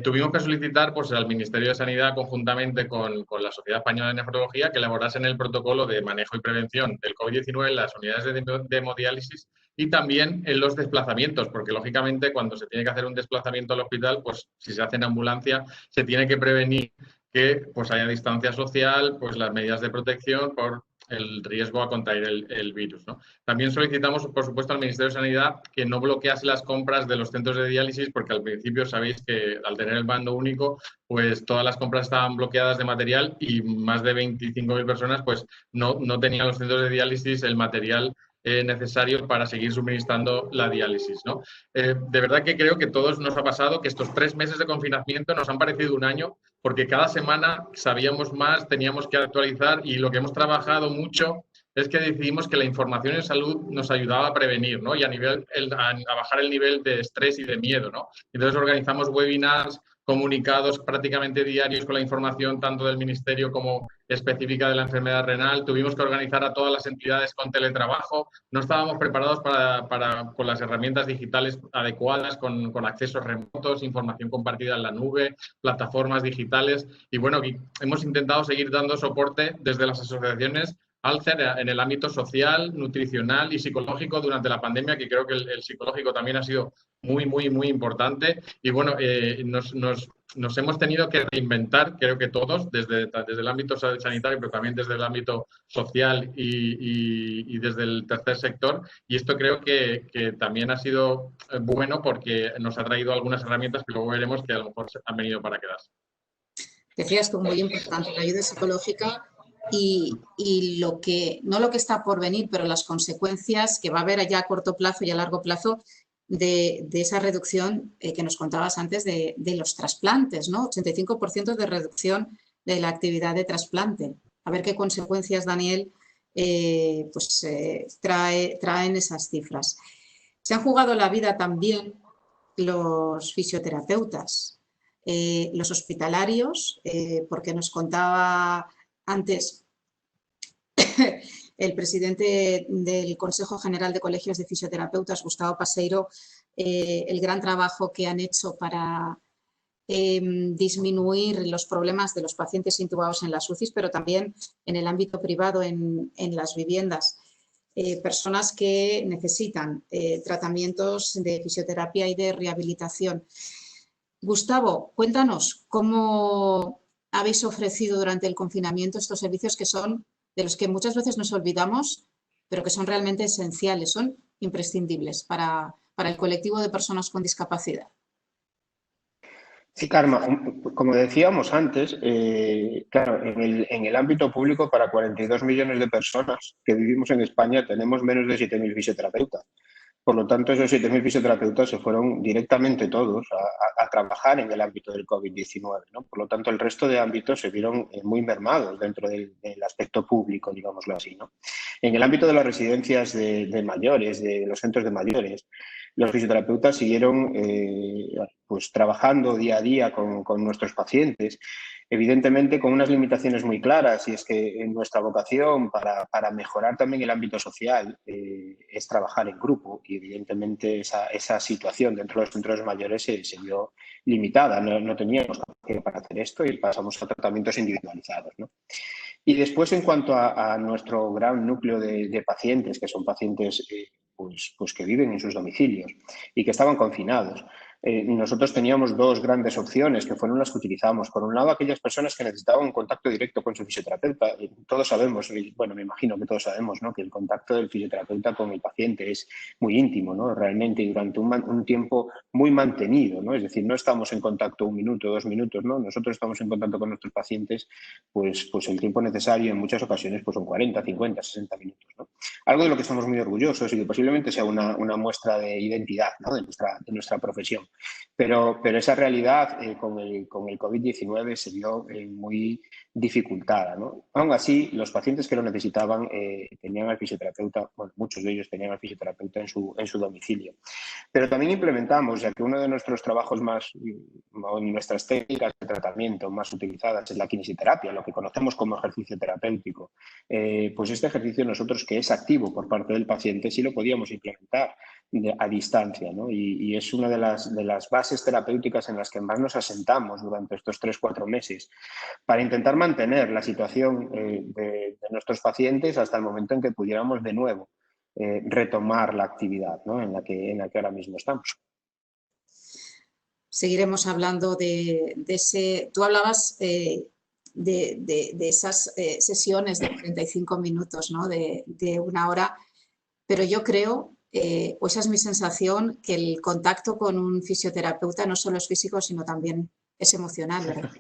Speaker 7: Tuvimos que solicitar pues, al Ministerio de Sanidad, conjuntamente con la Sociedad Española de Nefrología, que elaborasen el protocolo de manejo y prevención del COVID-19 en las unidades de hemodiálisis y también en los desplazamientos, porque lógicamente cuando se tiene que hacer un desplazamiento al hospital, pues si se hace en ambulancia, se tiene que prevenir que pues, haya distancia social, pues las medidas de protección por el riesgo a contraer el virus, ¿no? También solicitamos, por supuesto, al Ministerio de Sanidad que no bloquease las compras de los centros de diálisis, porque al principio sabéis que al tener el bando único, pues todas las compras estaban bloqueadas de material y más de 25.000 personas pues no tenían los centros de diálisis el material necesario para seguir suministrando la diálisis, ¿no? De verdad que creo que a todos nos ha pasado que estos 3 meses de confinamiento nos han parecido un año, porque cada semana sabíamos más, teníamos que actualizar, y lo que hemos trabajado mucho es que decidimos que la información en salud nos ayudaba a prevenir, ¿no? Y a bajar el nivel de estrés y de miedo, ¿no? Entonces organizamos webinars comunicados prácticamente diarios con la información tanto del Ministerio como específica de la enfermedad renal. Tuvimos que organizar a todas las entidades con teletrabajo. No estábamos preparados con las herramientas digitales adecuadas, con accesos remotos, información compartida en la nube, plataformas digitales. Y bueno, hemos intentado seguir dando soporte desde las asociaciones Alcer en el ámbito social, nutricional y psicológico durante la pandemia, que creo que el psicológico también ha sido muy, muy, muy importante. Y bueno, nos hemos tenido que reinventar, creo que todos, desde el ámbito sanitario, pero también desde el ámbito social y desde el tercer sector. Y esto creo que también ha sido bueno porque nos ha traído algunas herramientas que luego veremos que a lo mejor han venido para quedarse.
Speaker 1: Decías tú, muy importante, la ayuda psicológica y no lo que está por venir, pero las consecuencias que va a haber allá a corto plazo y a largo plazo de esa reducción que nos contabas antes de los trasplantes, ¿no? 85% de reducción de la actividad de trasplante. A ver qué consecuencias, Daniel, traen esas cifras. Se han jugado la vida también los fisioterapeutas, los hospitalarios, porque nos contaba antes el presidente del Consejo General de Colegios de Fisioterapeutas, Gustavo Paseiro, el gran trabajo que han hecho para disminuir los problemas de los pacientes intubados en las UCIs, pero también en el ámbito privado, en las viviendas. Personas que necesitan tratamientos de fisioterapia y de rehabilitación. Gustavo, cuéntanos cómo habéis ofrecido durante el confinamiento estos servicios que son de los que muchas veces nos olvidamos, pero que son realmente esenciales, son imprescindibles para el colectivo de personas con discapacidad.
Speaker 6: Sí, Karma, como decíamos antes, claro, en el ámbito público para 42 millones de personas que vivimos en España tenemos menos de 7.000 fisioterapeutas. Por lo tanto, esos 7.000 fisioterapeutas se fueron directamente todos a trabajar en el ámbito del COVID-19, ¿no? Por lo tanto, el resto de ámbitos se vieron muy mermados dentro del aspecto público, digámoslo así, ¿no? En el ámbito de las residencias de mayores, de los centros de mayores, los fisioterapeutas siguieron pues, trabajando día a día con nuestros pacientes, evidentemente con unas limitaciones muy claras, y es que en nuestra vocación para mejorar también el ámbito social es trabajar en grupo, y evidentemente esa situación dentro de los centros mayores se vio limitada, no teníamos capacidad para hacer esto y pasamos a tratamientos individualizados, ¿no? Y después, en cuanto a nuestro gran núcleo de pacientes, que son pacientes pues que viven en sus domicilios y que estaban confinados, nosotros teníamos dos grandes opciones que fueron las que utilizamos. Por un lado, aquellas personas que necesitaban un contacto directo con su fisioterapeuta. Todos sabemos, bueno, me imagino que todos sabemos, ¿no?, que el contacto del fisioterapeuta con el paciente es muy íntimo, ¿no?, realmente, y durante un tiempo muy mantenido, ¿no? Es decir, no estamos en contacto 1 minuto, 2 minutos, ¿no? Nosotros estamos en contacto con nuestros pacientes pues el tiempo necesario en muchas ocasiones pues son 40, 50, 60 minutos, ¿no? Algo de lo que estamos muy orgullosos y que posiblemente sea una muestra de identidad, ¿no?, de nuestra profesión. Pero esa realidad con el COVID-19 se vio muy dificultada, ¿no? Aún así, los pacientes que lo necesitaban tenían al fisioterapeuta, bueno, muchos de ellos tenían al fisioterapeuta en su domicilio. Pero también implementamos, ya que uno de nuestros trabajos nuestras técnicas de tratamiento más utilizadas es la kinesioterapia, lo que conocemos como ejercicio terapéutico. Pues este ejercicio nosotros, que es activo por parte del paciente, sí lo podíamos implementar a distancia, ¿no? Y es una de las bases terapéuticas en las que más nos asentamos durante estos 3-4 meses para intentar mantener la situación de nuestros pacientes hasta el momento en que pudiéramos de nuevo retomar la actividad, ¿no?, en la que ahora mismo estamos.
Speaker 1: Seguiremos hablando de ese... Tú hablabas de esas sesiones de 45 minutos, ¿no?, de 1 hora, pero yo creo, o esa es mi sensación, que el contacto con un fisioterapeuta no solo es físico, sino también es emocional, ¿verdad?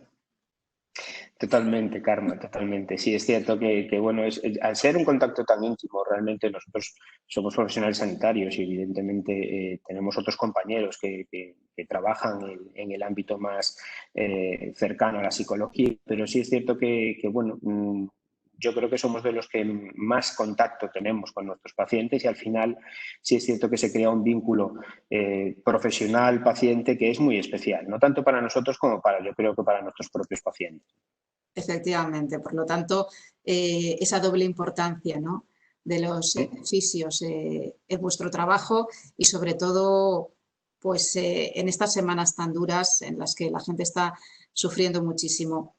Speaker 6: Totalmente, Karma, totalmente. Sí, es cierto que bueno, al ser un contacto tan íntimo, realmente nosotros somos profesionales sanitarios y evidentemente tenemos otros compañeros que trabajan en el ámbito más cercano a la psicología, pero sí es cierto que bueno, yo creo que somos de los que más contacto tenemos con nuestros pacientes y al final sí es cierto que se crea un vínculo profesional-paciente que es muy especial, no tanto para nosotros como yo creo que para nuestros propios pacientes.
Speaker 1: Efectivamente, por lo tanto, esa doble importancia, ¿no?, de los fisios en vuestro trabajo y sobre todo pues, en estas semanas tan duras en las que la gente está sufriendo muchísimo.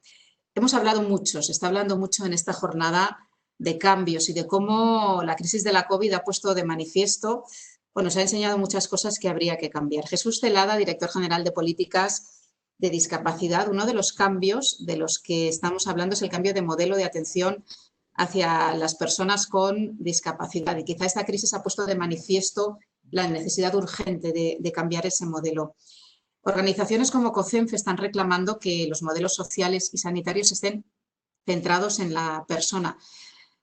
Speaker 1: Hemos hablado mucho, se está hablando mucho en esta jornada de cambios y de cómo la crisis de la COVID ha puesto de manifiesto, o nos ha enseñado muchas cosas que habría que cambiar. Jesús Celada, director general de Políticas de Discapacidad, uno de los cambios de los que estamos hablando es el cambio de modelo de atención hacia las personas con discapacidad y quizá esta crisis ha puesto de manifiesto la necesidad urgente de cambiar ese modelo. Organizaciones como COCENFE están reclamando que los modelos sociales y sanitarios estén centrados en la persona.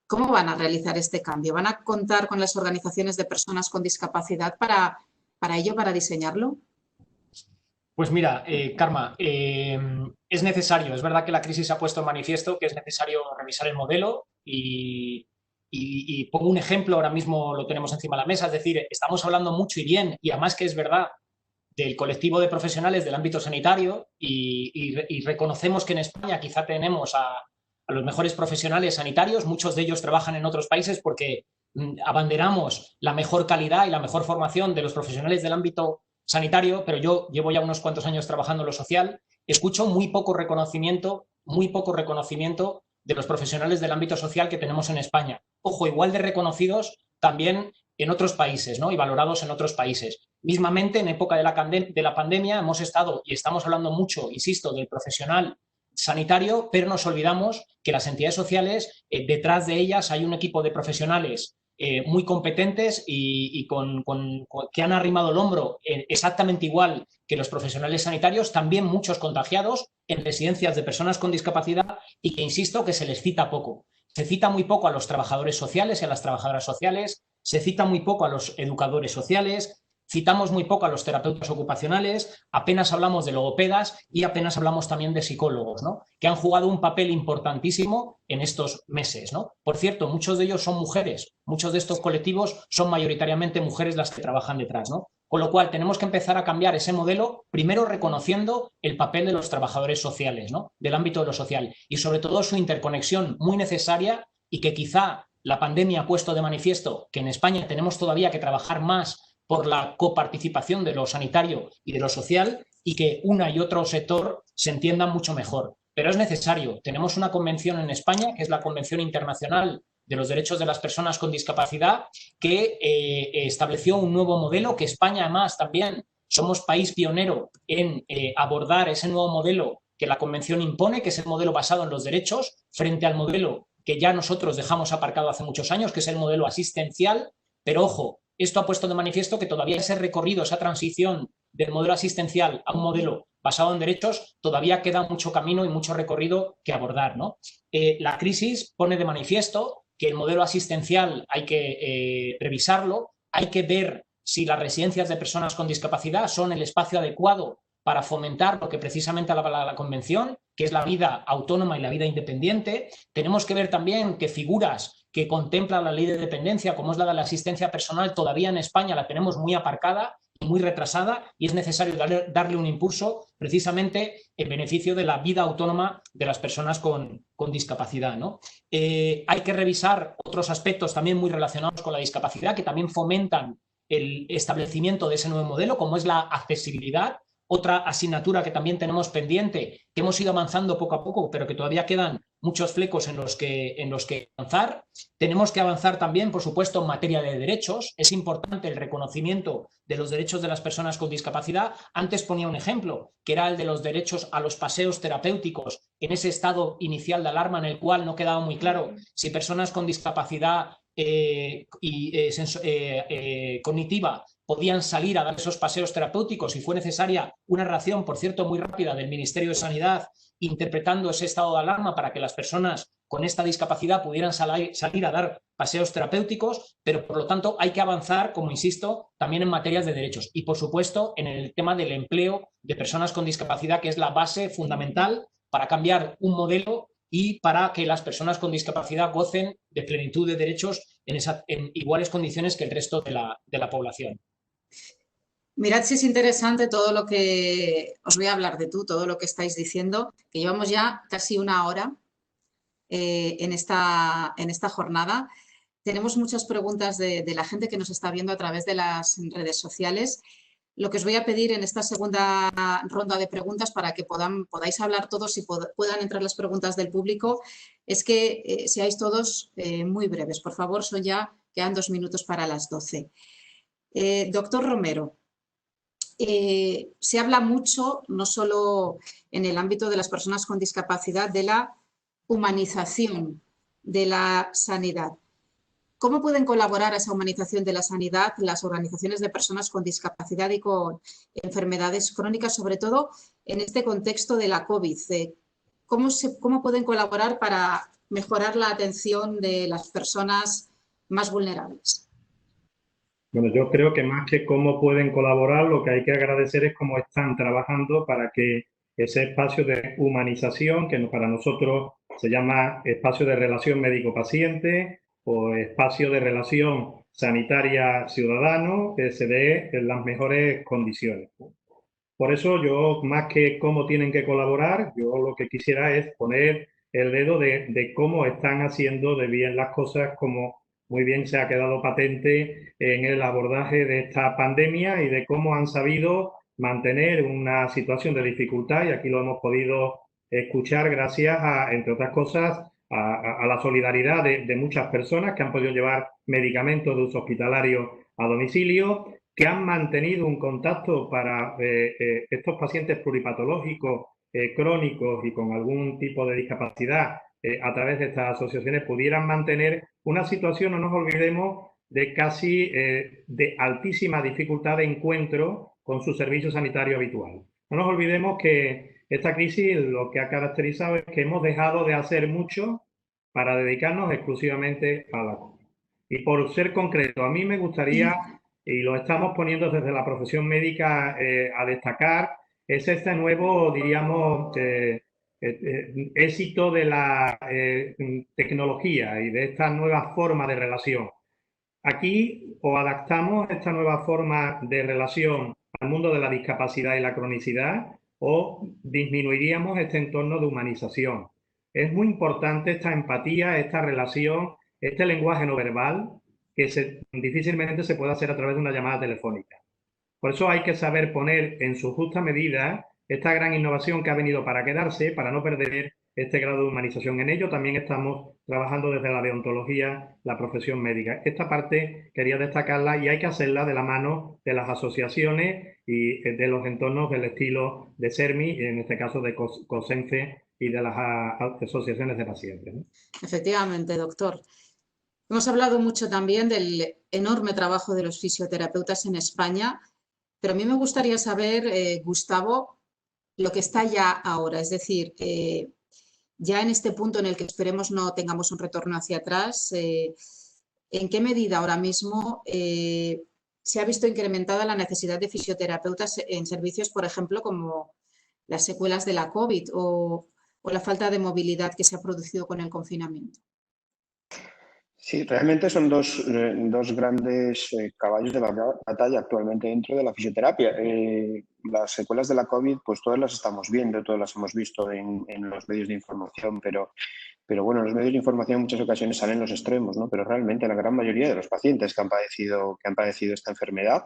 Speaker 1: ¿Cómo van a realizar este cambio? ¿Van a contar con las organizaciones de personas con discapacidad para diseñarlo?
Speaker 4: Pues mira, Karma, es necesario, es verdad que la crisis ha puesto en manifiesto que es necesario revisar el modelo y pongo un ejemplo, ahora mismo lo tenemos encima de la mesa, es decir, estamos hablando mucho y bien, y además que es verdad, del colectivo de profesionales del ámbito sanitario y reconocemos que en España quizá tenemos a los mejores profesionales sanitarios, muchos de ellos trabajan en otros países porque abanderamos la mejor calidad y la mejor formación de los profesionales del ámbito sanitario, pero yo llevo ya unos cuantos años trabajando en lo social, escucho muy poco reconocimiento de los profesionales del ámbito social que tenemos en España. Ojo, igual de reconocidos también en otros países, ¿no?, y valorados en otros países. Mismamente, en época de la pandemia hemos estado y estamos hablando mucho, insisto, del profesional sanitario, pero nos olvidamos que las entidades sociales, detrás de ellas hay un equipo de profesionales muy competentes y que han arrimado el hombro exactamente igual que los profesionales sanitarios, también muchos contagiados en residencias de personas con discapacidad y que, insisto, que se les cita poco. Se cita muy poco a los trabajadores sociales y a las trabajadoras sociales, se cita muy poco a los educadores sociales, citamos muy poco a los terapeutas ocupacionales, apenas hablamos de logopedas y apenas hablamos también de psicólogos, ¿no?, que han jugado un papel importantísimo en estos meses, ¿no? Por cierto, muchos de ellos son mujeres, muchos de estos colectivos son mayoritariamente mujeres las que trabajan detrás, ¿no? Con lo cual tenemos que empezar a cambiar ese modelo, primero reconociendo el papel de los trabajadores sociales, ¿no?, del ámbito de lo social y sobre todo su interconexión muy necesaria y que quizá la pandemia ha puesto de manifiesto que en España tenemos todavía que trabajar más por la coparticipación de lo sanitario y de lo social y que una y otro sector se entiendan mucho mejor. Pero es necesario. Tenemos una convención en España, que es la Convención Internacional de los Derechos de las Personas con Discapacidad, que estableció un nuevo modelo, que España además también somos país pionero en abordar ese nuevo modelo que la Convención impone, que es el modelo basado en los derechos, frente al modelo que ya nosotros dejamos aparcado hace muchos años, que es el modelo asistencial. Pero ojo, esto ha puesto de manifiesto que todavía ese recorrido, esa transición del modelo asistencial a un modelo basado en derechos, todavía queda mucho camino y mucho recorrido que abordar, ¿no? La crisis pone de manifiesto que el modelo asistencial hay que revisarlo, hay que ver si las residencias de personas con discapacidad son el espacio adecuado para fomentar lo que precisamente habla la Convención, que es la vida autónoma y la vida independiente. Tenemos que ver también que figuras que contempla la ley de dependencia, como es la de la asistencia personal, todavía en España la tenemos muy aparcada y muy retrasada y es necesario darle un impulso precisamente en beneficio de la vida autónoma de las personas con discapacidad, ¿no? Hay que revisar otros aspectos también muy relacionados con la discapacidad que también fomentan el establecimiento de ese nuevo modelo, como es la accesibilidad. Otra asignatura que también tenemos pendiente, que hemos ido avanzando poco a poco, pero que todavía quedan muchos flecos en los que avanzar. Tenemos que avanzar también, por supuesto, en materia de derechos. Es importante el reconocimiento de los derechos de las personas con discapacidad. Antes ponía un ejemplo, que era el de los derechos a los paseos terapéuticos en ese estado inicial de alarma en el cual no quedaba muy claro si personas con discapacidad cognitiva podían salir a dar esos paseos terapéuticos y fue necesaria una reacción, por cierto, muy rápida del Ministerio de Sanidad interpretando ese estado de alarma para que las personas con esta discapacidad pudieran salir a dar paseos terapéuticos, pero por lo tanto hay que avanzar, como insisto, también en materias de derechos y por supuesto en el tema del empleo de personas con discapacidad, que es la base fundamental para cambiar un modelo y para que las personas con discapacidad gocen de plenitud de derechos en iguales condiciones que el resto de la población.
Speaker 1: Mirad si es interesante todo lo que os voy a hablar de todo lo que estáis diciendo, que llevamos ya casi una hora en esta jornada. Tenemos muchas preguntas de la gente que nos está viendo a través de las redes sociales. Lo que os voy a pedir en esta segunda ronda de preguntas para que podáis hablar todos y puedan entrar las preguntas del público es que seáis todos muy breves. Por favor, quedan 2 minutos para las 12. Doctor Romero, se habla mucho, no solo en el ámbito de las personas con discapacidad, de la humanización de la sanidad. ¿Cómo pueden colaborar a esa humanización de la sanidad las organizaciones de personas con discapacidad y con enfermedades crónicas, sobre todo en este contexto de la COVID? ¿Cómo pueden colaborar para mejorar la atención de las personas más vulnerables?
Speaker 5: Bueno, yo creo que más que cómo pueden colaborar, lo que hay que agradecer es cómo están trabajando para que ese espacio de humanización, que para nosotros se llama espacio de relación médico-paciente o espacio de relación sanitaria-ciudadano, que se dé en las mejores condiciones. Por eso yo, más que cómo tienen que colaborar, yo lo que quisiera es poner el dedo de cómo están haciendo de bien las cosas, como muy bien se ha quedado patente en el abordaje de esta pandemia y de cómo han sabido mantener una situación de dificultad, y aquí lo hemos podido escuchar gracias a, entre otras cosas, a la solidaridad de muchas personas que han podido llevar medicamentos de uso hospitalario a domicilio, que han mantenido un contacto para estos pacientes pluripatológicos, crónicos y con algún tipo de discapacidad a través de estas asociaciones pudieran mantener una situación, no nos olvidemos, de casi de altísima dificultad de encuentro con su servicio sanitario habitual. No nos olvidemos que esta crisis lo que ha caracterizado es que hemos dejado de hacer mucho para dedicarnos exclusivamente a la COVID. Y por ser concreto, a mí me gustaría, y lo estamos poniendo desde la profesión médica a destacar, es este nuevo, diríamos, éxito de la tecnología y de esta nueva forma de relación. Aquí o adaptamos esta nueva forma de relación al mundo de la discapacidad y la cronicidad, o disminuiríamos este entorno de humanización. Es muy importante esta empatía, esta relación, este lenguaje no verbal que difícilmente se puede hacer a través de una llamada telefónica. Por eso hay que saber poner en su justa medida esta gran innovación que ha venido para quedarse, para no perder este grado de humanización. En ello también estamos trabajando desde la deontología, la profesión médica. Esta parte quería destacarla y hay que hacerla de la mano de las asociaciones y de los entornos del estilo de SERMI, en este caso de COSENFE y de las asociaciones de pacientes, ¿no?
Speaker 1: Efectivamente, doctor. Hemos hablado mucho también del enorme trabajo de los fisioterapeutas en España, pero a mí me gustaría saber, Gustavo, lo que está ya ahora, es decir, ya en este punto en el que esperemos no tengamos un retorno hacia atrás, ¿en qué medida ahora mismo se ha visto incrementada la necesidad de fisioterapeutas en servicios, por ejemplo, como las secuelas de la COVID o la falta de movilidad que se ha producido con el confinamiento?
Speaker 6: Sí, realmente son dos grandes caballos de batalla actualmente dentro de la fisioterapia. Las secuelas de la COVID, pues todas las estamos viendo, todas las hemos visto en los medios de información, pero bueno, en los medios de información en muchas ocasiones salen los extremos, ¿no? Pero realmente la gran mayoría de los pacientes que han padecido esta enfermedad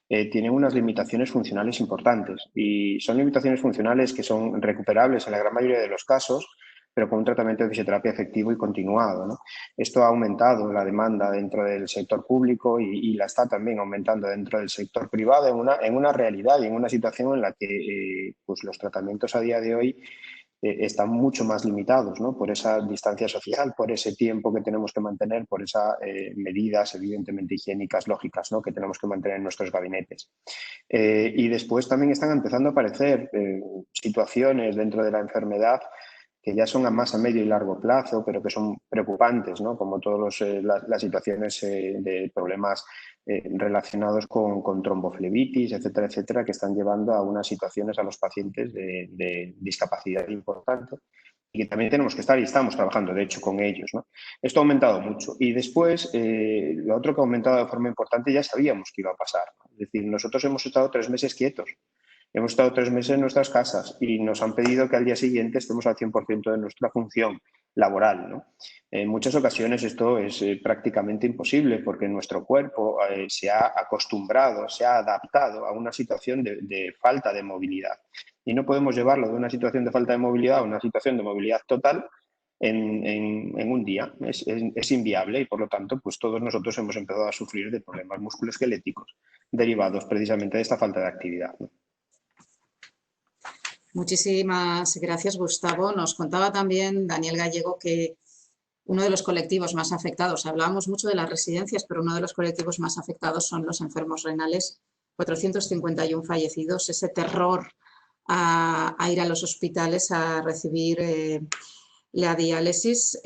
Speaker 6: tienen unas limitaciones funcionales importantes, y son limitaciones funcionales que son recuperables en la gran mayoría de los casos, pero con un tratamiento de fisioterapia efectivo y continuado, ¿no? Esto ha aumentado la demanda dentro del sector público y la está también aumentando dentro del sector privado en una realidad y en una situación en la que pues los tratamientos a día de hoy están mucho más limitados, ¿no? Por esa distancia social, por ese tiempo que tenemos que mantener, por esas medidas evidentemente higiénicas, lógicas, ¿no? Que tenemos que mantener en nuestros gabinetes. Y después también están empezando a aparecer situaciones dentro de la enfermedad que ya son a más a medio y largo plazo, pero que son preocupantes, ¿no? Como todas las situaciones de problemas relacionados con tromboflebitis, etcétera, etcétera, que están llevando a unas situaciones a los pacientes de discapacidad importante que también tenemos que estar y estamos trabajando, de hecho, con ellos, ¿no? Esto ha aumentado mucho. Y después, lo otro que ha aumentado de forma importante, ya sabíamos que iba a pasar, ¿no? Es decir, nosotros hemos estado 3 meses quietos. Hemos estado 3 meses en nuestras casas y nos han pedido que al día siguiente estemos al 100% de nuestra función laboral, ¿no? En muchas ocasiones esto es prácticamente imposible porque nuestro cuerpo se ha acostumbrado, se ha adaptado a una situación de falta de movilidad. Y no podemos llevarlo de una situación de falta de movilidad a una situación de movilidad total en un día. Es inviable y, por lo tanto, pues todos nosotros hemos empezado a sufrir de problemas musculoesqueléticos derivados precisamente de esta falta de actividad, ¿no?
Speaker 1: Muchísimas gracias, Gustavo. Nos contaba también Daniel Gallego que uno de los colectivos más afectados, hablábamos mucho de las residencias, pero uno de los colectivos más afectados son los enfermos renales, 451 fallecidos, ese terror a ir a los hospitales a recibir la diálisis.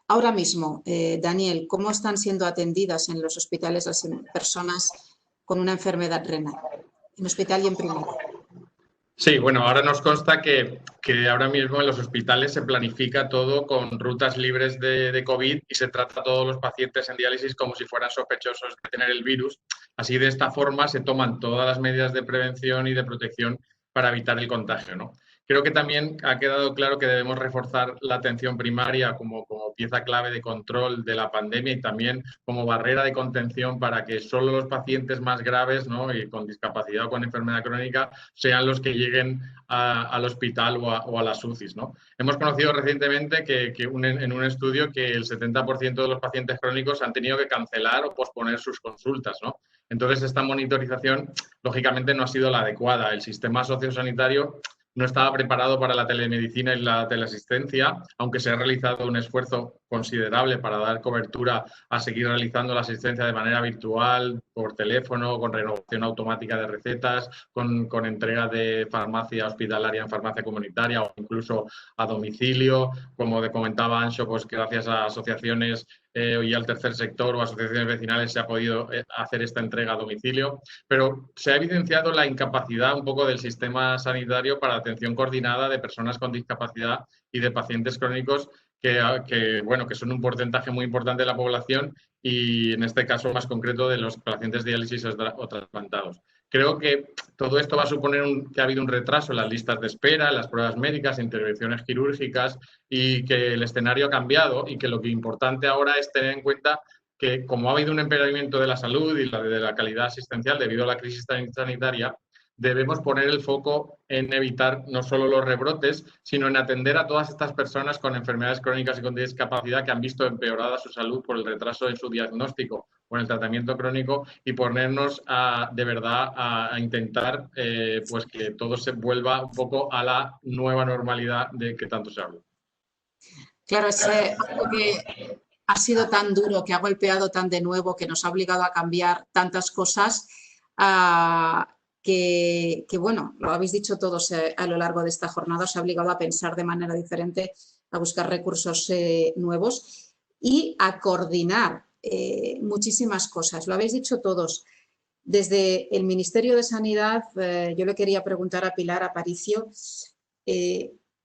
Speaker 1: Ahora mismo, Daniel, ¿cómo están siendo atendidas en los hospitales las personas con una enfermedad renal, en hospital y en primaria?
Speaker 7: Sí, bueno, ahora nos consta que ahora mismo en los hospitales se planifica todo con rutas libres de COVID y se trata a todos los pacientes en diálisis como si fueran sospechosos de tener el virus. Así, de esta forma, se toman todas las medidas de prevención y de protección para evitar el contagio, ¿no? Creo que también ha quedado claro que debemos reforzar la atención primaria como pieza clave de control de la pandemia y también como barrera de contención para que solo los pacientes más graves, ¿no?, y con discapacidad o con enfermedad crónica sean los que lleguen al hospital o a las UCIs, ¿no? Hemos conocido recientemente en un estudio que el 70% de los pacientes crónicos han tenido que cancelar o posponer sus consultas, ¿no? Entonces, esta monitorización, lógicamente, no ha sido la adecuada. El sistema sociosanitario no estaba preparado para la telemedicina y la teleasistencia, aunque se ha realizado un esfuerzo considerable para dar cobertura a seguir realizando la asistencia de manera virtual, por teléfono, con renovación automática de recetas, con entrega de farmacia hospitalaria en farmacia comunitaria o incluso a domicilio. Como comentaba Anxo, pues gracias a asociaciones y al tercer sector o asociaciones vecinales se ha podido hacer esta entrega a domicilio, pero se ha evidenciado la incapacidad un poco del sistema sanitario para atención coordinada de personas con discapacidad y de pacientes crónicos que son un porcentaje muy importante de la población y en este caso más concreto de los pacientes de diálisis o trasplantados. Creo que todo esto va a suponer que ha habido un retraso en las listas de espera, en las pruebas médicas, intervenciones quirúrgicas y que el escenario ha cambiado y que lo que es importante ahora es tener en cuenta que como ha habido un empeoramiento de la salud y de la calidad asistencial debido a la crisis sanitaria, debemos poner el foco en evitar no solo los rebrotes, sino en atender a todas estas personas con enfermedades crónicas y con discapacidad que han visto empeorada su salud por el retraso en su diagnóstico o en el tratamiento crónico y ponernos de verdad a intentar pues que todo se vuelva un poco a la nueva normalidad de que tanto se habla.
Speaker 1: Claro, es algo que ha sido tan duro, que ha golpeado tan de nuevo, que nos ha obligado a cambiar tantas cosas, que bueno, lo habéis dicho todos a lo largo de esta jornada, os ha obligado a pensar de manera diferente, a buscar recursos nuevos y a coordinar muchísimas cosas. Lo habéis dicho todos. Desde el Ministerio de Sanidad, yo le quería preguntar a Pilar Aparicio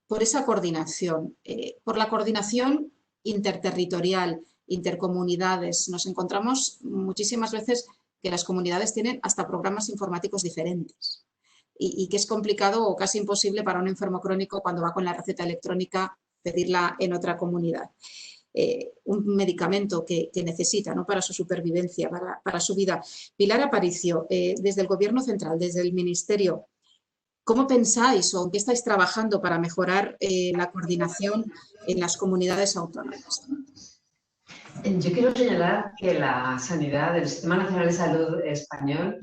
Speaker 1: por esa coordinación, por la coordinación interterritorial, intercomunidades. Nos encontramos muchísimas veces que las comunidades tienen hasta programas informáticos diferentes y que es complicado o casi imposible para un enfermo crónico cuando va con la receta electrónica pedirla en otra comunidad. Un medicamento que necesita, ¿no?, para su supervivencia, para su vida. Pilar Aparicio, desde el Gobierno Central, desde el Ministerio, ¿cómo pensáis o en qué estáis trabajando para mejorar la coordinación en las comunidades autónomas?
Speaker 3: Yo quiero señalar que la sanidad del Sistema Nacional de Salud español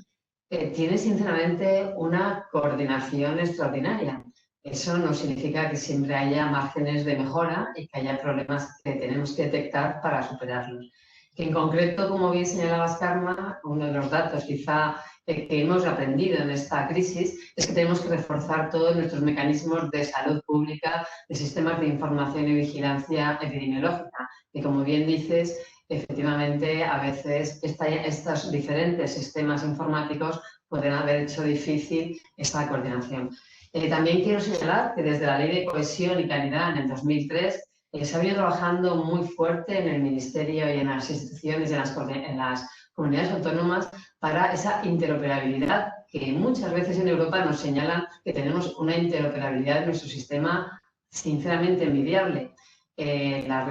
Speaker 3: tiene sinceramente una coordinación extraordinaria. Eso no significa que siempre haya márgenes de mejora y que haya problemas que tenemos que detectar para superarlos. Que en concreto, como bien señalabas, Karma, uno de los datos quizá que hemos aprendido en esta crisis es que tenemos que reforzar todos nuestros mecanismos de salud pública, de sistemas de información y vigilancia epidemiológica. Y como bien dices, efectivamente, a veces estos diferentes sistemas informáticos pueden haber hecho difícil esta coordinación. También quiero señalar que desde la Ley de Cohesión y Calidad en el 2003 se ha venido trabajando muy fuerte en el Ministerio y en las instituciones y en las comunidades autónomas para esa interoperabilidad que muchas veces en Europa nos señalan que tenemos una interoperabilidad de nuestro sistema sinceramente envidiable. La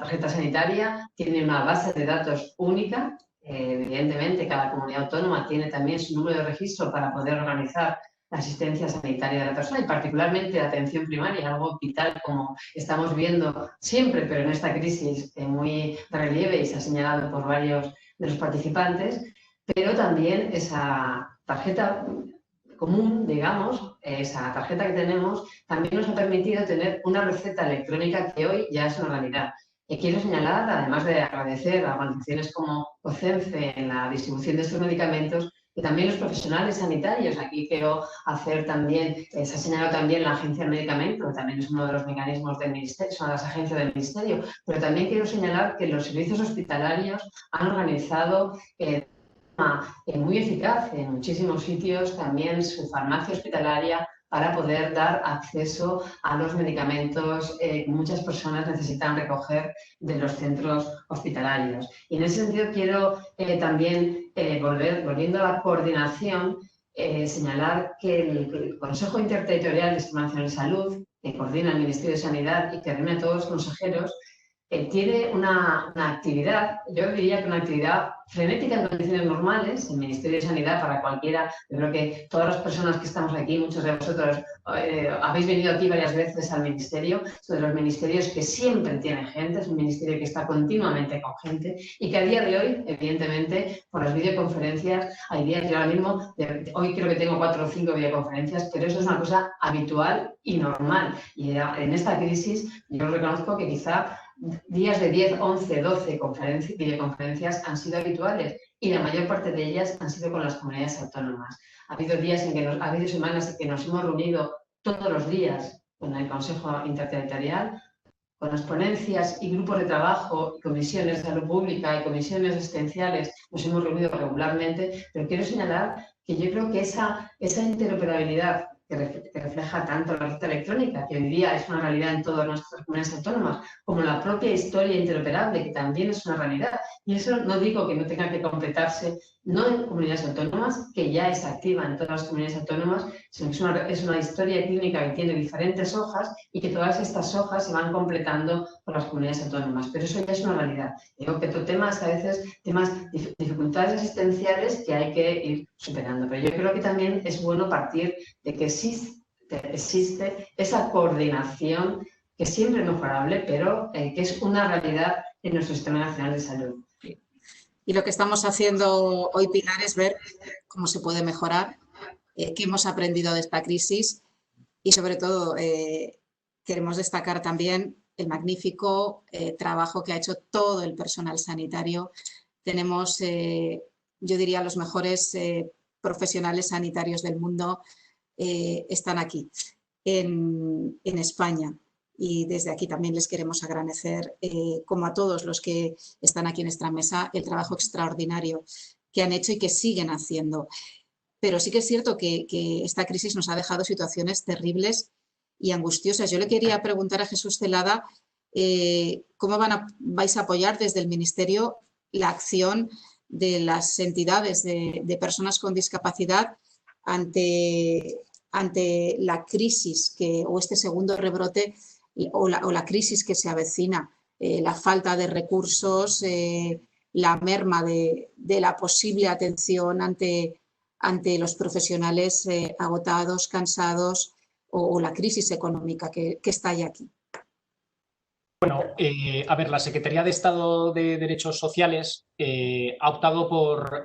Speaker 3: tarjeta sanitaria tiene una base de datos única. Evidentemente, cada comunidad autónoma tiene también su número de registro para poder organizar la asistencia sanitaria de la persona y particularmente la atención primaria, algo vital como estamos viendo siempre, pero en esta crisis muy de relieve y se ha señalado por varios de los participantes, pero también esa tarjeta común, digamos, esa tarjeta que tenemos, también nos ha permitido tener una receta electrónica que hoy ya es una realidad. Y quiero señalar, además de agradecer a organizaciones como COCENFE en la distribución de estos medicamentos, y también los profesionales sanitarios. Aquí quiero hacer también, se ha señalado también la Agencia del Medicamento, que también es uno de los mecanismos del Ministerio, son las agencias del Ministerio, pero también quiero señalar que los servicios hospitalarios han organizado muy eficaz en muchísimos sitios también su farmacia hospitalaria para poder dar acceso a los medicamentos que muchas personas necesitan recoger de los centros hospitalarios. Y en ese sentido quiero también, volviendo a la coordinación, señalar que el Consejo Interterritorial de Sistema Nacional de Salud, que coordina el Ministerio de Sanidad y que reúne a todos los consejeros, tiene una actividad, yo diría que una actividad frenética en condiciones normales. El Ministerio de Sanidad, para cualquiera, yo creo que todas las personas que estamos aquí, muchos de vosotros habéis venido aquí varias veces al Ministerio, es uno de los ministerios que siempre tiene gente, es un ministerio que está continuamente con gente y que a día de hoy, evidentemente, por las videoconferencias, hay días, yo ahora mismo, hoy creo que tengo 4 o 5 videoconferencias, pero eso es una cosa habitual y normal. Y en esta crisis yo reconozco que quizá días de 10, 11, 12 videoconferencias han sido habituales y la mayor parte de ellas han sido con las comunidades autónomas. Ha habido días en que ha habido semanas en que nos hemos reunido todos los días con el Consejo Interterritorial, con las ponencias y grupos de trabajo, comisiones de salud pública y comisiones asistenciales, nos hemos reunido regularmente, pero quiero señalar que yo creo que esa interoperabilidad que refleja tanto la receta electrónica, que hoy día es una realidad en todas nuestras comunidades autónomas, como la propia historia interoperable, que también es una realidad. Y eso no digo que no tenga que completarse, no en comunidades autónomas, que ya es activa en todas las comunidades autónomas, sino que es una historia clínica que tiene diferentes hojas y que todas estas hojas se van completando por las comunidades autónomas. Pero eso ya es una realidad. Digo que otro tema es a veces dificultades asistenciales que hay que ir superando. Pero yo creo que también es bueno partir de que existe esa coordinación que es siempre mejorable, pero que es una realidad en nuestro Sistema Nacional de Salud.
Speaker 1: Y lo que estamos haciendo hoy, Pilar, es ver cómo se puede mejorar, qué hemos aprendido de esta crisis y, sobre todo, queremos destacar también el magnífico trabajo que ha hecho todo el personal sanitario. Tenemos, yo diría, los mejores profesionales sanitarios del mundo están aquí, en España. Y desde aquí también les queremos agradecer, como a todos los que están aquí en esta mesa, el trabajo extraordinario que han hecho y que siguen haciendo. Pero sí que es cierto que esta crisis nos ha dejado situaciones terribles y angustiosas. Yo le quería preguntar a Jesús Celada, ¿cómo vais a apoyar desde el Ministerio la acción de las entidades de personas con discapacidad ante la crisis o este segundo rebrote o la crisis que se avecina, la falta de recursos, la merma de la posible atención ante los profesionales agotados, cansados o la crisis económica que estalla aquí?
Speaker 4: Bueno, a ver, la Secretaría de Estado de Derechos Sociales ha optado por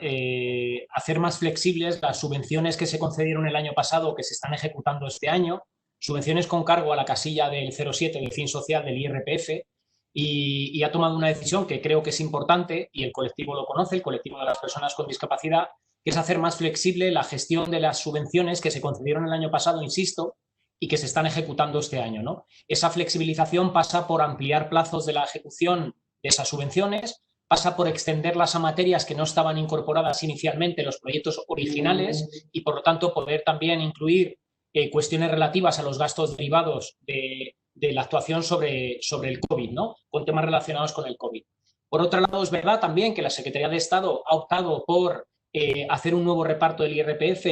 Speaker 4: hacer más flexibles las subvenciones que se concedieron el año pasado o que se están ejecutando este año, subvenciones con cargo a la casilla del 07 del fin social del IRPF, y ha tomado una decisión que creo que es importante y el colectivo lo conoce, el colectivo de las personas con discapacidad, que es hacer más flexible la gestión de las subvenciones que se concedieron el año pasado, insisto, y que se están ejecutando este año, ¿no? Esa flexibilización pasa por ampliar plazos de la ejecución de esas subvenciones, pasa por extenderlas a materias que no estaban incorporadas inicialmente en los proyectos originales y, por lo tanto, poder también incluir cuestiones relativas a los gastos derivados de la actuación sobre el COVID, ¿no? Con temas relacionados con el COVID. Por otro lado, es verdad también que la Secretaría de Estado ha optado por hacer un nuevo reparto del IRPF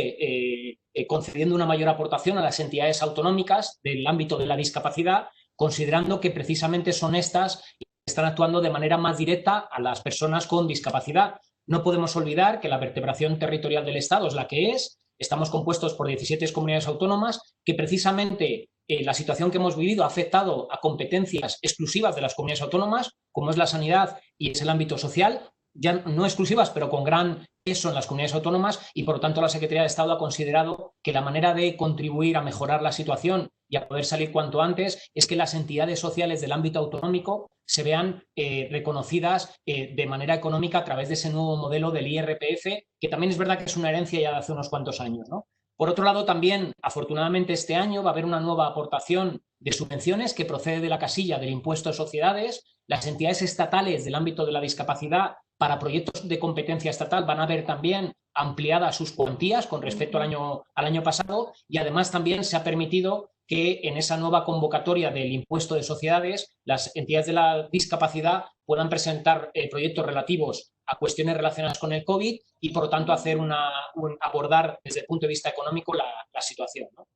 Speaker 4: concediendo una mayor aportación a las entidades autonómicas del ámbito de la discapacidad, considerando que precisamente son estas que están actuando de manera más directa a las personas con discapacidad. No podemos olvidar que la vertebración territorial del Estado es la que es. Estamos compuestos por 17 comunidades autónomas que precisamente la situación que hemos vivido ha afectado a competencias exclusivas de las comunidades autónomas, como es la sanidad y es el ámbito social, ya no exclusivas, pero con gran peso en las comunidades autónomas, y por lo tanto la Secretaría de Estado ha considerado que la manera de contribuir a mejorar la situación y a poder salir cuanto antes es que las entidades sociales del ámbito autonómico se vean reconocidas de manera económica a través de ese nuevo modelo del IRPF, que también es verdad que es una herencia ya de hace unos cuantos años, ¿no? Por otro lado, también, afortunadamente, este año va a haber una nueva aportación de subvenciones que procede de la casilla del impuesto de sociedades. Las entidades estatales del ámbito de la discapacidad para proyectos de competencia estatal van a ver también ampliadas sus cuantías con respecto al año pasado, y además también se ha permitido que en esa nueva convocatoria del impuesto de sociedades las entidades de la discapacidad puedan presentar proyectos relativos a cuestiones relacionadas con el COVID y, por lo tanto, hacer abordar desde el punto de vista económico la situación, ¿no?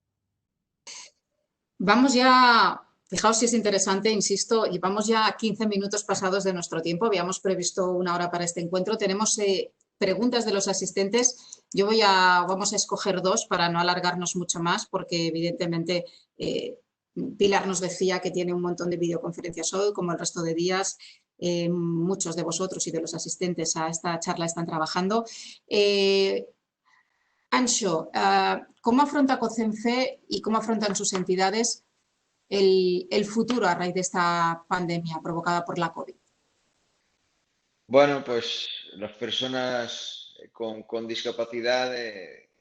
Speaker 1: Vamos ya, fijaos si es interesante, insisto, y vamos ya a 15 minutos pasados de nuestro tiempo. Habíamos previsto 1 hora para este encuentro. Tenemos preguntas de los asistentes. Vamos a escoger 2 para no alargarnos mucho más, porque evidentemente Pilar nos decía que tiene un montón de videoconferencias hoy, como el resto de días. Muchos de vosotros y de los asistentes a esta charla están trabajando. Anxo, ¿cómo afronta COCENFE y cómo afrontan sus entidades el futuro a raíz de esta pandemia provocada por la COVID?
Speaker 2: Bueno, pues las personas con discapacidad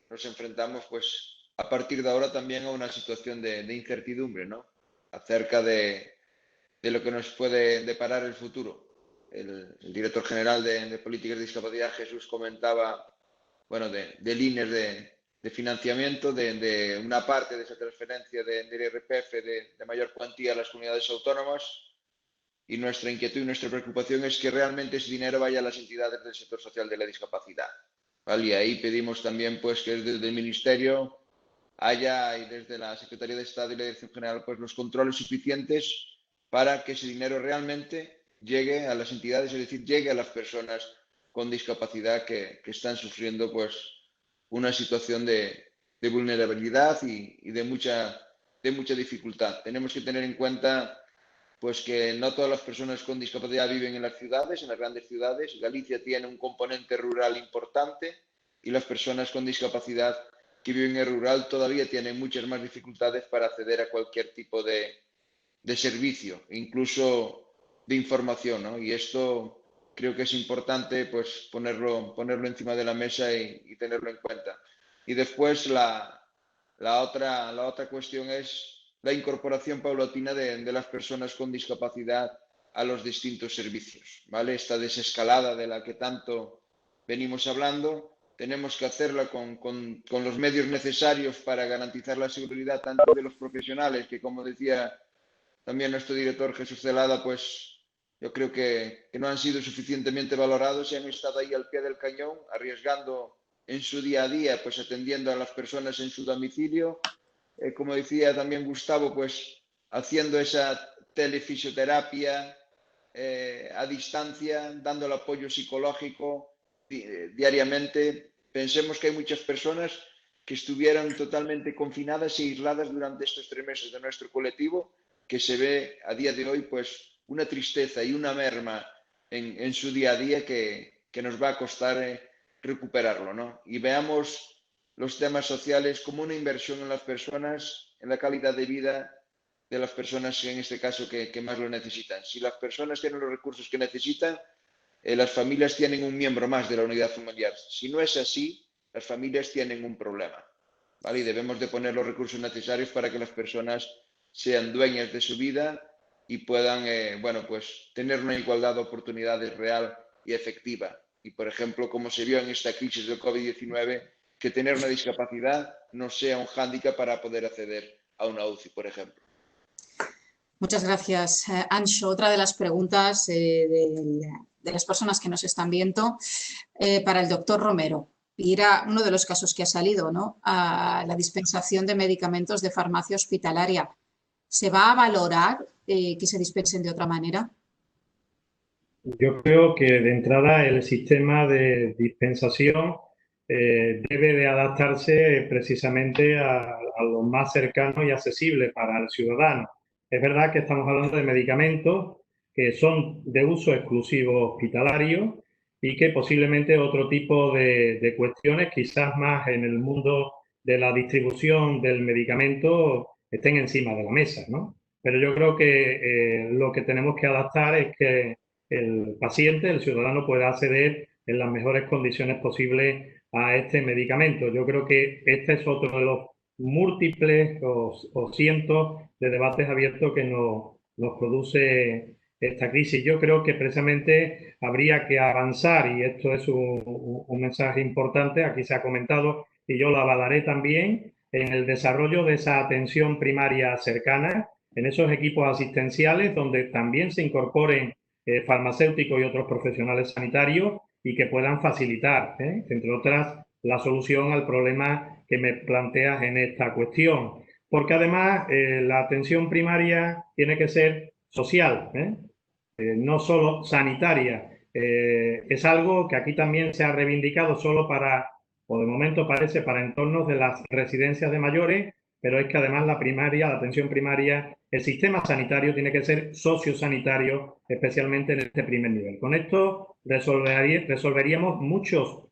Speaker 2: nos enfrentamos pues a partir de ahora también a una situación de incertidumbre, ¿no? Acerca de lo que nos puede deparar el futuro. El director general de Políticas de Discapacidad, Jesús, comentaba, bueno, de líneas de financiamiento, de una parte de esa transferencia del IRPF de mayor cuantía a las comunidades autónomas, y nuestra inquietud y nuestra preocupación es que realmente ese dinero vaya a las entidades del sector social de la discapacidad, ¿vale? Y ahí pedimos también pues que desde el Ministerio haya, y desde la Secretaría de Estado y la Dirección General, pues los controles suficientes para que ese dinero realmente llegue a las entidades, es decir, llegue a las personas con discapacidad que están sufriendo pues una situación de vulnerabilidad y de mucha dificultad. Tenemos que tener en cuenta pues que no todas las personas con discapacidad viven en las ciudades, en las grandes ciudades. Galicia tiene un componente rural importante y las personas con discapacidad que viven en el rural todavía tienen muchas más dificultades para acceder a cualquier tipo de servicio, incluso de información, ¿no? Y esto creo que es importante pues ponerlo encima de la mesa y tenerlo en cuenta. Y después la otra cuestión es la incorporación paulatina de las personas con discapacidad a los distintos servicios, ¿vale? Esta desescalada de la que tanto venimos hablando, tenemos que hacerla con los medios necesarios para garantizar la seguridad tanto de los profesionales, que como decía también nuestro director Jesús Celada, pues yo creo que no han sido suficientemente valorados y han estado ahí al pie del cañón, arriesgando en su día a día, pues atendiendo a las personas en su domicilio. Como decía también Gustavo, pues haciendo esa telefisioterapia a distancia, dando el apoyo psicológico diariamente. Pensemos que hay muchas personas que estuvieron totalmente confinadas e aisladas durante estos 3 meses de nuestro colectivo, que se ve a día de hoy pues una tristeza y una merma en su día a día que nos va a costar recuperarlo, ¿no? Y veamos los temas sociales como una inversión en las personas, en la calidad de vida de las personas, en este caso, que más lo necesitan. Si las personas tienen los recursos que necesitan, las familias tienen un miembro más de la unidad familiar. Si no es así, las familias tienen un problema, ¿vale? Y debemos de poner los recursos necesarios para que las personas sean dueñas de su vida y puedan, bueno, pues tener una igualdad de oportunidades real y efectiva. Y, por ejemplo, como se vio en esta crisis del COVID-19, que tener una discapacidad no sea un hándicap para poder acceder a una UCI, por ejemplo.
Speaker 1: Muchas gracias, Anxo. Otra de las preguntas de las personas que nos están viendo para el doctor Romero. Y era uno de los casos que ha salido, ¿no? A la dispensación de medicamentos de farmacia hospitalaria. ¿Se va a valorar que se dispensen de otra manera?
Speaker 5: Yo creo que de entrada el sistema de dispensación debe de adaptarse precisamente a lo más cercano y accesible para el ciudadano. Es verdad que estamos hablando de medicamentos que son de uso exclusivo hospitalario y que posiblemente otro tipo de cuestiones, quizás más en el mundo de la distribución del medicamento, estén encima de la mesa, ¿no? Pero yo creo que lo que tenemos que adaptar es que el paciente, el ciudadano, pueda acceder en las mejores condiciones posibles a este medicamento. Yo creo que este es otro de los múltiples o cientos de debates abiertos que nos produce esta crisis. Yo creo que precisamente habría que avanzar, y esto es un mensaje importante, aquí se ha comentado, y yo lo avalaré también, en el desarrollo de esa atención primaria cercana, en esos equipos asistenciales donde también se incorporen farmacéuticos y otros profesionales sanitarios y que puedan facilitar, entre otras, la solución al problema que me planteas en esta cuestión. Porque además la atención primaria tiene que ser social, no solo sanitaria. Es algo que aquí también se ha reivindicado solo para, o de momento parece, para entornos de las residencias de mayores, pero es que además la primaria, la atención primaria, el sistema sanitario tiene que ser sociosanitario, especialmente en este primer nivel. Con esto resolveríamos muchos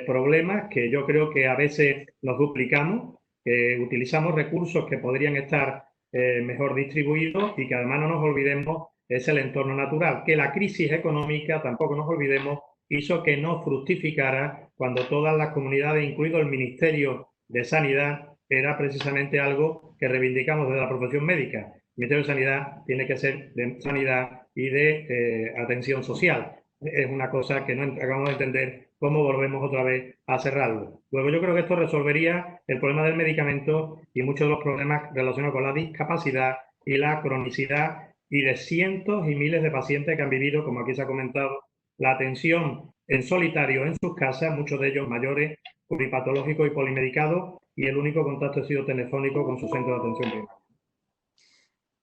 Speaker 5: problemas que yo creo que a veces nos duplicamos, utilizamos recursos que podrían estar mejor distribuidos y que además no nos olvidemos es el entorno natural, que la crisis económica, tampoco nos olvidemos, hizo que no fructificara cuando todas las comunidades, incluido el Ministerio de Sanidad, era precisamente algo que reivindicamos desde la profesión médica. El Ministerio de Sanidad tiene que ser de sanidad y de atención social. Es una cosa que no acabamos de entender cómo volvemos otra vez a cerrarlo. Luego yo creo que esto resolvería el problema del medicamento y muchos de los problemas relacionados con la discapacidad y la cronicidad y de cientos y miles de pacientes que han vivido, como aquí se ha comentado, la atención en solitario en sus casas, muchos de ellos mayores, pluripatológicos y polimedicados, y el único contacto ha sido telefónico con su centro de atención primaria.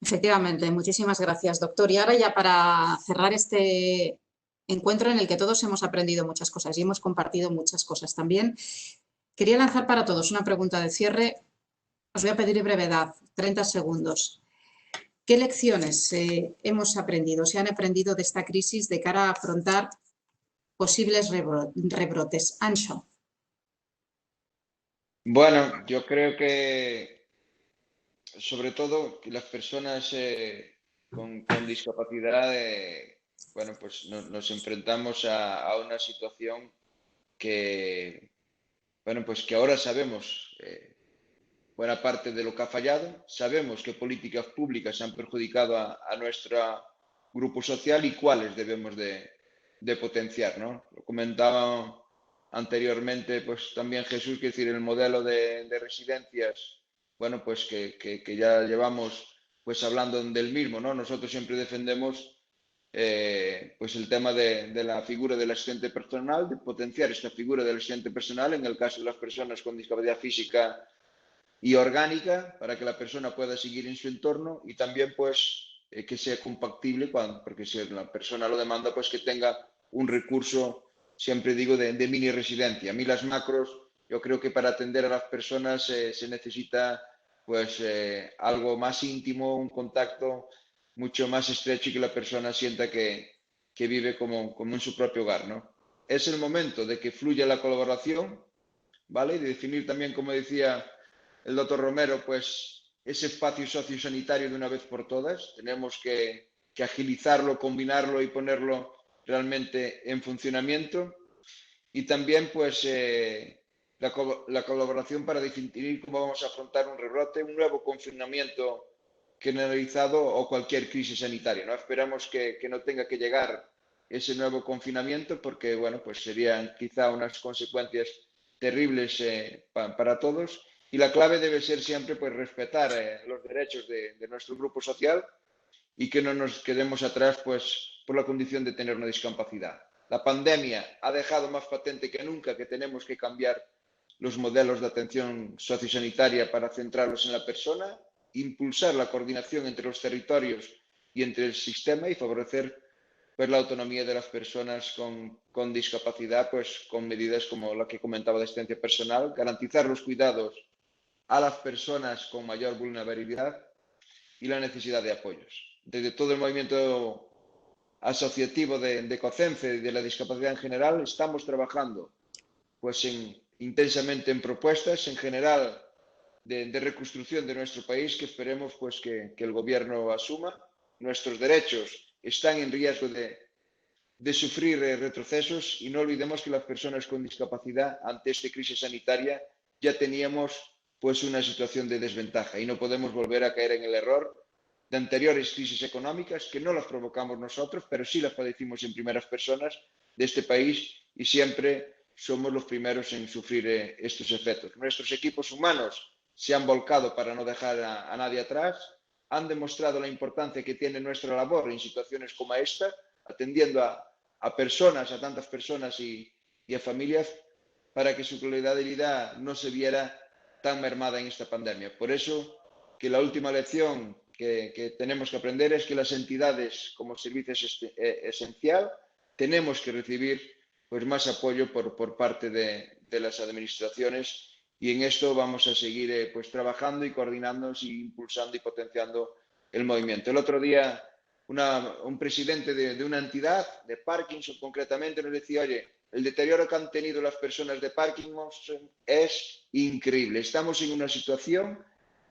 Speaker 1: Efectivamente, muchísimas gracias, doctor. Y ahora ya para cerrar este encuentro en el que todos hemos aprendido muchas cosas y hemos compartido muchas cosas también, quería lanzar para todos una pregunta de cierre. Os voy a pedir brevedad, 30 segundos. ¿Qué lecciones hemos aprendido, se han aprendido de esta crisis de cara a afrontar posibles rebrotes? Anxo.
Speaker 2: Bueno, yo creo que sobre todo que las personas con discapacidad, bueno, pues nos enfrentamos a una situación que, bueno, pues que ahora sabemos buena parte de lo que ha fallado, sabemos qué políticas públicas han perjudicado a nuestro grupo social y cuáles debemos de potenciar, ¿no? Lo comentaba anteriormente, pues también Jesús, que decir, el modelo de residencias, bueno, pues que ya llevamos pues hablando del mismo, ¿no? Nosotros siempre defendemos pues el tema de la figura del asistente personal, de potenciar esta figura del asistente personal en el caso de las personas con discapacidad física y orgánica, para que la persona pueda seguir en su entorno y también pues que sea compatible, porque si la persona lo demanda, pues que tenga un recurso, siempre digo, de mini residencia. A mí las macros, yo creo que para atender a las personas se necesita pues algo más íntimo, un contacto mucho más estrecho y que la persona sienta que vive como en su propio hogar, ¿no? Es el momento de que fluya la colaboración, ¿vale? Y de definir también, como decía el doctor Romero, pues ese espacio sociosanitario de una vez por todas. Tenemos que agilizarlo, combinarlo y ponerlo realmente en funcionamiento. Y también pues la colaboración para definir cómo vamos a afrontar un rebrote, un nuevo confinamiento generalizado o cualquier crisis sanitaria, ¿no? Esperamos que no tenga que llegar ese nuevo confinamiento porque, bueno, pues serían quizá unas consecuencias terribles para todos, y la clave debe ser siempre pues respetar los derechos de nuestro grupo social y que no nos quedemos atrás pues por la condición de tener una discapacidad. La pandemia ha dejado más patente que nunca que tenemos que cambiar los modelos de atención sociosanitaria para centrarlos en la persona, impulsar la coordinación entre los territorios y entre el sistema y favorecer pues, la autonomía de las personas con discapacidad, pues con medidas como la que comentaba de asistencia personal, garantizar los cuidados a las personas con mayor vulnerabilidad y la necesidad de apoyos. Desde todo el movimiento asociativo de COCENFE y de la discapacidad en general, estamos trabajando pues intensamente en propuestas en general de reconstrucción de nuestro país que esperemos pues que el gobierno asuma. Nuestros derechos están en riesgo de sufrir retrocesos y no olvidemos que las personas con discapacidad ante esta crisis sanitaria ya teníamos pues una situación de desventaja y no podemos volver a caer en el error de anteriores crisis económicas que no las provocamos nosotros, pero sí las padecimos en primeras personas de este país y siempre somos los primeros en sufrir estos efectos. Nuestros equipos humanos se han volcado para no dejar a nadie atrás, han demostrado la importancia que tiene nuestra labor en situaciones como esta, atendiendo a personas, a tantas personas y a familias, para que su calidad de vida no se viera tan mermada en esta pandemia. Por eso, que la última lección que tenemos que aprender es que las entidades como servicios esencial tenemos que recibir pues, más apoyo por parte de las administraciones y en esto vamos a seguir pues, trabajando y coordinándonos y impulsando y potenciando el movimiento. El otro día un presidente de una entidad, de Parkinson concretamente, nos decía, oye, el deterioro que han tenido las personas de Parkinson es increíble. Estamos en una situación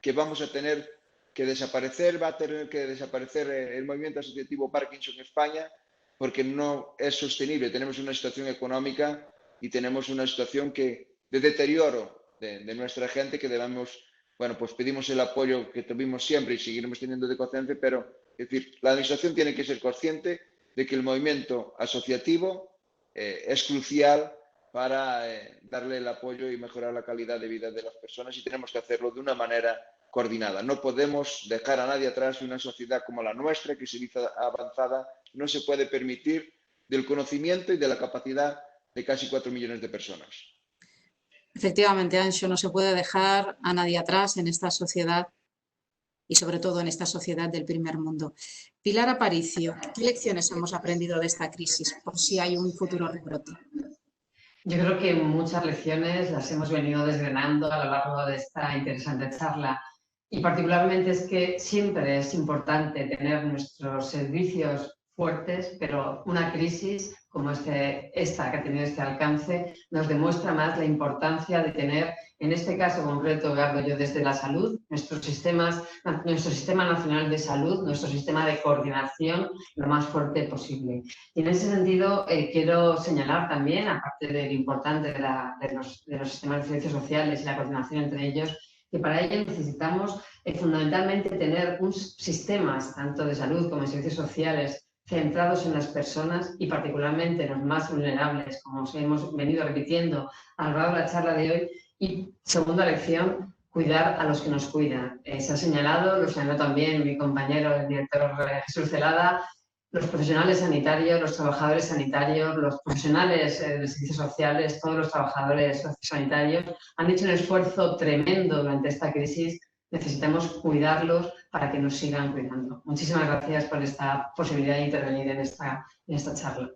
Speaker 2: que vamos a tener que desaparecer, va a tener que desaparecer el movimiento asociativo Parkinson en España porque no es sostenible. Tenemos una situación económica y tenemos una situación de deterioro de nuestra gente que debemos, bueno, pues pedimos el apoyo que tuvimos siempre y seguiremos teniendo de COCENFE, pero es decir, la administración tiene que ser consciente de que el movimiento asociativo es crucial para darle el apoyo y mejorar la calidad de vida de las personas y tenemos que hacerlo de una manera coordinada. No podemos dejar a nadie atrás. Una sociedad como la nuestra, que se dice avanzada, no se puede permitir del conocimiento y de la capacidad de casi 4 millones de personas.
Speaker 1: Efectivamente, Anxo, no se puede dejar a nadie atrás en esta sociedad y sobre todo en esta sociedad del primer mundo. Pilar Aparicio, ¿qué lecciones hemos aprendido de esta crisis por si hay un futuro rebrote?
Speaker 3: Yo creo que muchas lecciones las hemos venido desgranando a lo largo de esta interesante charla. Y particularmente es que siempre es importante tener nuestros servicios fuertes, pero una crisis como esta que ha tenido este alcance nos demuestra más la importancia de tener, en este caso concreto, hablo yo desde la salud, nuestro sistema nacional de salud, nuestro sistema de coordinación lo más fuerte posible. Y en ese sentido quiero señalar también, aparte de lo importante de los sistemas de servicios sociales y la coordinación entre ellos, que para ello necesitamos fundamentalmente tener unos sistemas, tanto de salud como de servicios sociales, centrados en las personas y particularmente en los más vulnerables, como os hemos venido repitiendo a lo largo de la charla de hoy. Y segunda lección, cuidar a los que nos cuidan. Se ha señalado, lo señaló también mi compañero, el director Jesús Celada, los profesionales sanitarios, los trabajadores sanitarios, los profesionales de servicios sociales, todos los trabajadores sanitarios han hecho un esfuerzo tremendo durante esta crisis. Necesitamos cuidarlos para que nos sigan cuidando. Muchísimas gracias por esta posibilidad de intervenir en esta charla.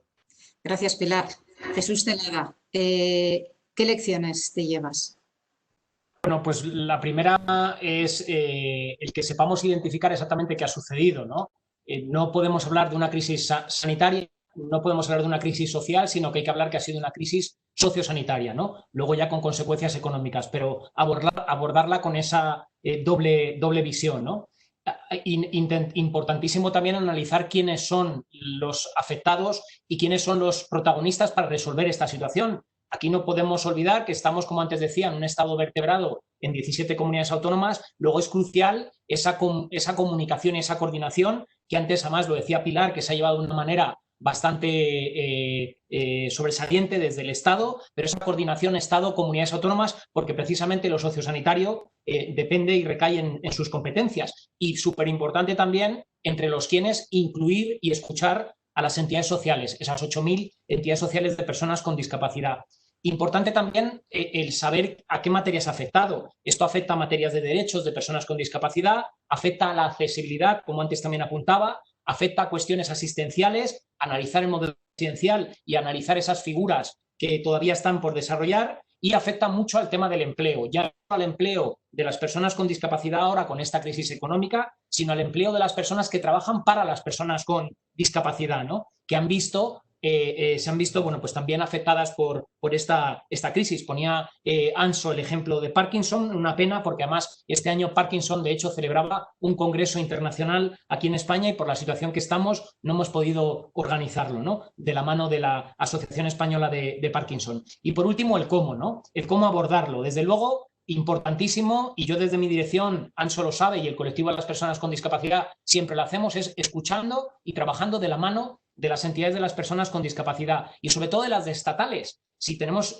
Speaker 1: Gracias, Pilar. Jesús Celada, ¿qué lecciones te llevas?
Speaker 4: Bueno, pues la primera es el que sepamos identificar exactamente qué ha sucedido, ¿no? No podemos hablar de una crisis sanitaria, no podemos hablar de una crisis social, sino que hay que hablar que ha sido una crisis sociosanitaria, ¿no? Luego ya con consecuencias económicas, pero abordarla con esa doble visión, ¿no? Importantísimo también analizar quiénes son los afectados y quiénes son los protagonistas para resolver esta situación. Aquí no podemos olvidar que estamos, como antes decía, en un estado vertebrado en 17 comunidades autónomas. Luego es crucial esa comunicación y esa coordinación que antes, además, lo decía Pilar, que se ha llevado de una manera bastante sobresaliente desde el Estado, pero esa coordinación Estado-comunidades autónomas, porque precisamente lo sociosanitario depende y recae en sus competencias. Y súper importante también entre los quienes incluir y escuchar a las entidades sociales, esas 8.000 entidades sociales de personas con discapacidad. Importante también el saber a qué materias ha afectado. Esto afecta a materias de derechos de personas con discapacidad, afecta a la accesibilidad, como antes también apuntaba, afecta a cuestiones asistenciales, analizar el modelo asistencial y analizar esas figuras que todavía están por desarrollar, y afecta mucho al tema del empleo, ya no al empleo de las personas con discapacidad ahora con esta crisis económica, sino al empleo de las personas que trabajan para las personas con discapacidad, ¿no? Que han visto se han visto, bueno, pues también afectadas por esta crisis. Ponía Anso el ejemplo de Parkinson, una pena porque además este año Parkinson de hecho celebraba un congreso internacional aquí en España y por la situación que estamos no hemos podido organizarlo, ¿no? De la mano de la Asociación Española de Parkinson. Y por último el cómo, ¿no? El cómo abordarlo. Desde luego, importantísimo, y yo desde mi dirección, Anso lo sabe, y el colectivo de las personas con discapacidad siempre lo hacemos, es escuchando y trabajando de la mano de las entidades de las personas con discapacidad y sobre todo de las estatales. Si tenemos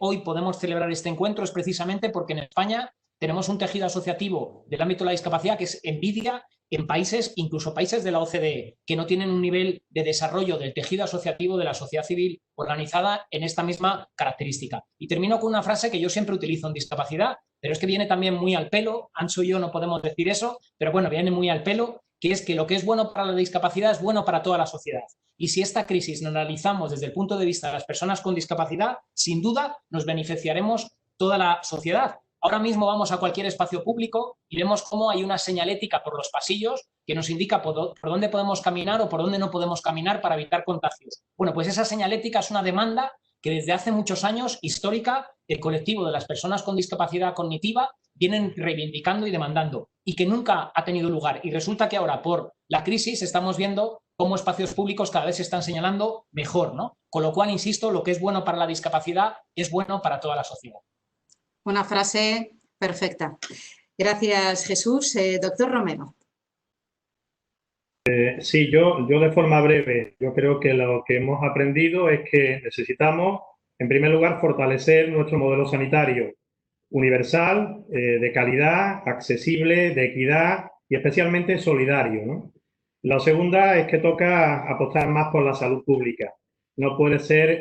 Speaker 4: hoy podemos celebrar este encuentro es precisamente porque en España tenemos un tejido asociativo del ámbito de la discapacidad que es envidia en países, incluso países de la OCDE, que no tienen un nivel de desarrollo del tejido asociativo de la sociedad civil organizada en esta misma característica. Y termino con una frase que yo siempre utilizo en discapacidad, pero es que viene también muy al pelo, Anso y yo no podemos decir eso, pero bueno, viene muy al pelo, que es que lo que es bueno para la discapacidad es bueno para toda la sociedad. Y si esta crisis la analizamos desde el punto de vista de las personas con discapacidad, sin duda nos beneficiaremos toda la sociedad. Ahora mismo vamos a cualquier espacio público y vemos cómo hay una señalética por los pasillos que nos indica por dónde podemos caminar o por dónde no podemos caminar para evitar contagios. Bueno, pues esa señalética es una demanda que desde hace muchos años, histórica, el colectivo de las personas con discapacidad cognitiva vienen reivindicando y demandando y que nunca ha tenido lugar. Y resulta que ahora, por la crisis, estamos viendo cómo espacios públicos cada vez se están señalando mejor, ¿no? Con lo cual, insisto, lo que es bueno para la discapacidad es bueno para toda la sociedad.
Speaker 1: Una frase perfecta. Gracias, Jesús. Doctor Romero.
Speaker 5: Sí, yo de forma breve, yo creo que lo que hemos aprendido es que necesitamos, en primer lugar, fortalecer nuestro modelo sanitario universal, de calidad, accesible, de equidad y especialmente solidario, ¿no? La segunda es que toca apostar más por la salud pública. No puede ser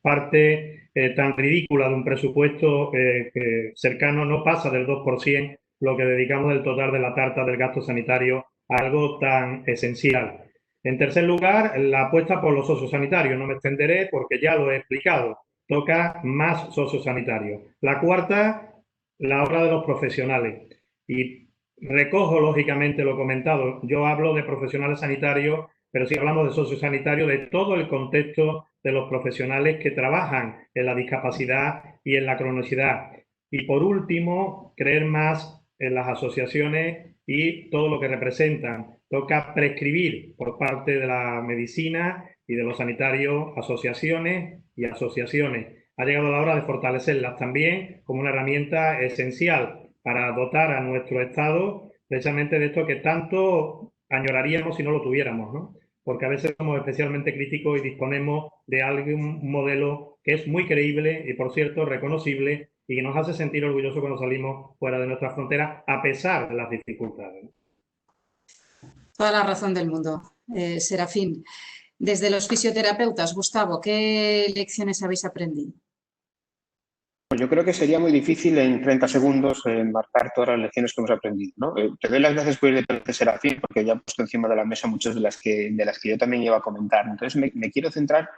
Speaker 5: parte tan ridícula de un presupuesto que cercano, no pasa del 2% lo que dedicamos del total de la tarta del gasto sanitario a algo tan esencial. En tercer lugar, la apuesta por los sociosanitarios. No me extenderé porque ya lo he explicado. Toca más sociosanitarios. La cuarta, la obra de los profesionales. Y recojo, lógicamente, lo comentado. Yo hablo de profesionales sanitarios, pero si hablamos de sociosanitarios, de todo el contexto de los profesionales que trabajan en la discapacidad y en la cronicidad. Y por último, creer más en las asociaciones y todo lo que representan. Toca prescribir por parte de la medicina y de los sanitarios asociaciones y asociaciones. Ha llegado la hora de fortalecerlas también como una herramienta esencial para dotar a nuestro Estado precisamente de esto que tanto añoraríamos si no lo tuviéramos, ¿no? Porque a veces somos especialmente críticos y disponemos de algún modelo que es muy creíble y, por cierto, reconocible y que nos hace sentir orgullosos cuando salimos fuera de nuestras fronteras a pesar de las dificultades.
Speaker 1: Toda la razón del mundo, Serafín. Desde los fisioterapeutas, Gustavo, ¿qué lecciones habéis aprendido?
Speaker 6: Pues yo creo que sería muy difícil en 30 segundos marcar todas las lecciones que hemos aprendido, ¿no? Te doy las gracias por ir detrás de Serafín, porque ya he puesto encima de la mesa muchas de las que yo también iba a comentar. Entonces me quiero centrar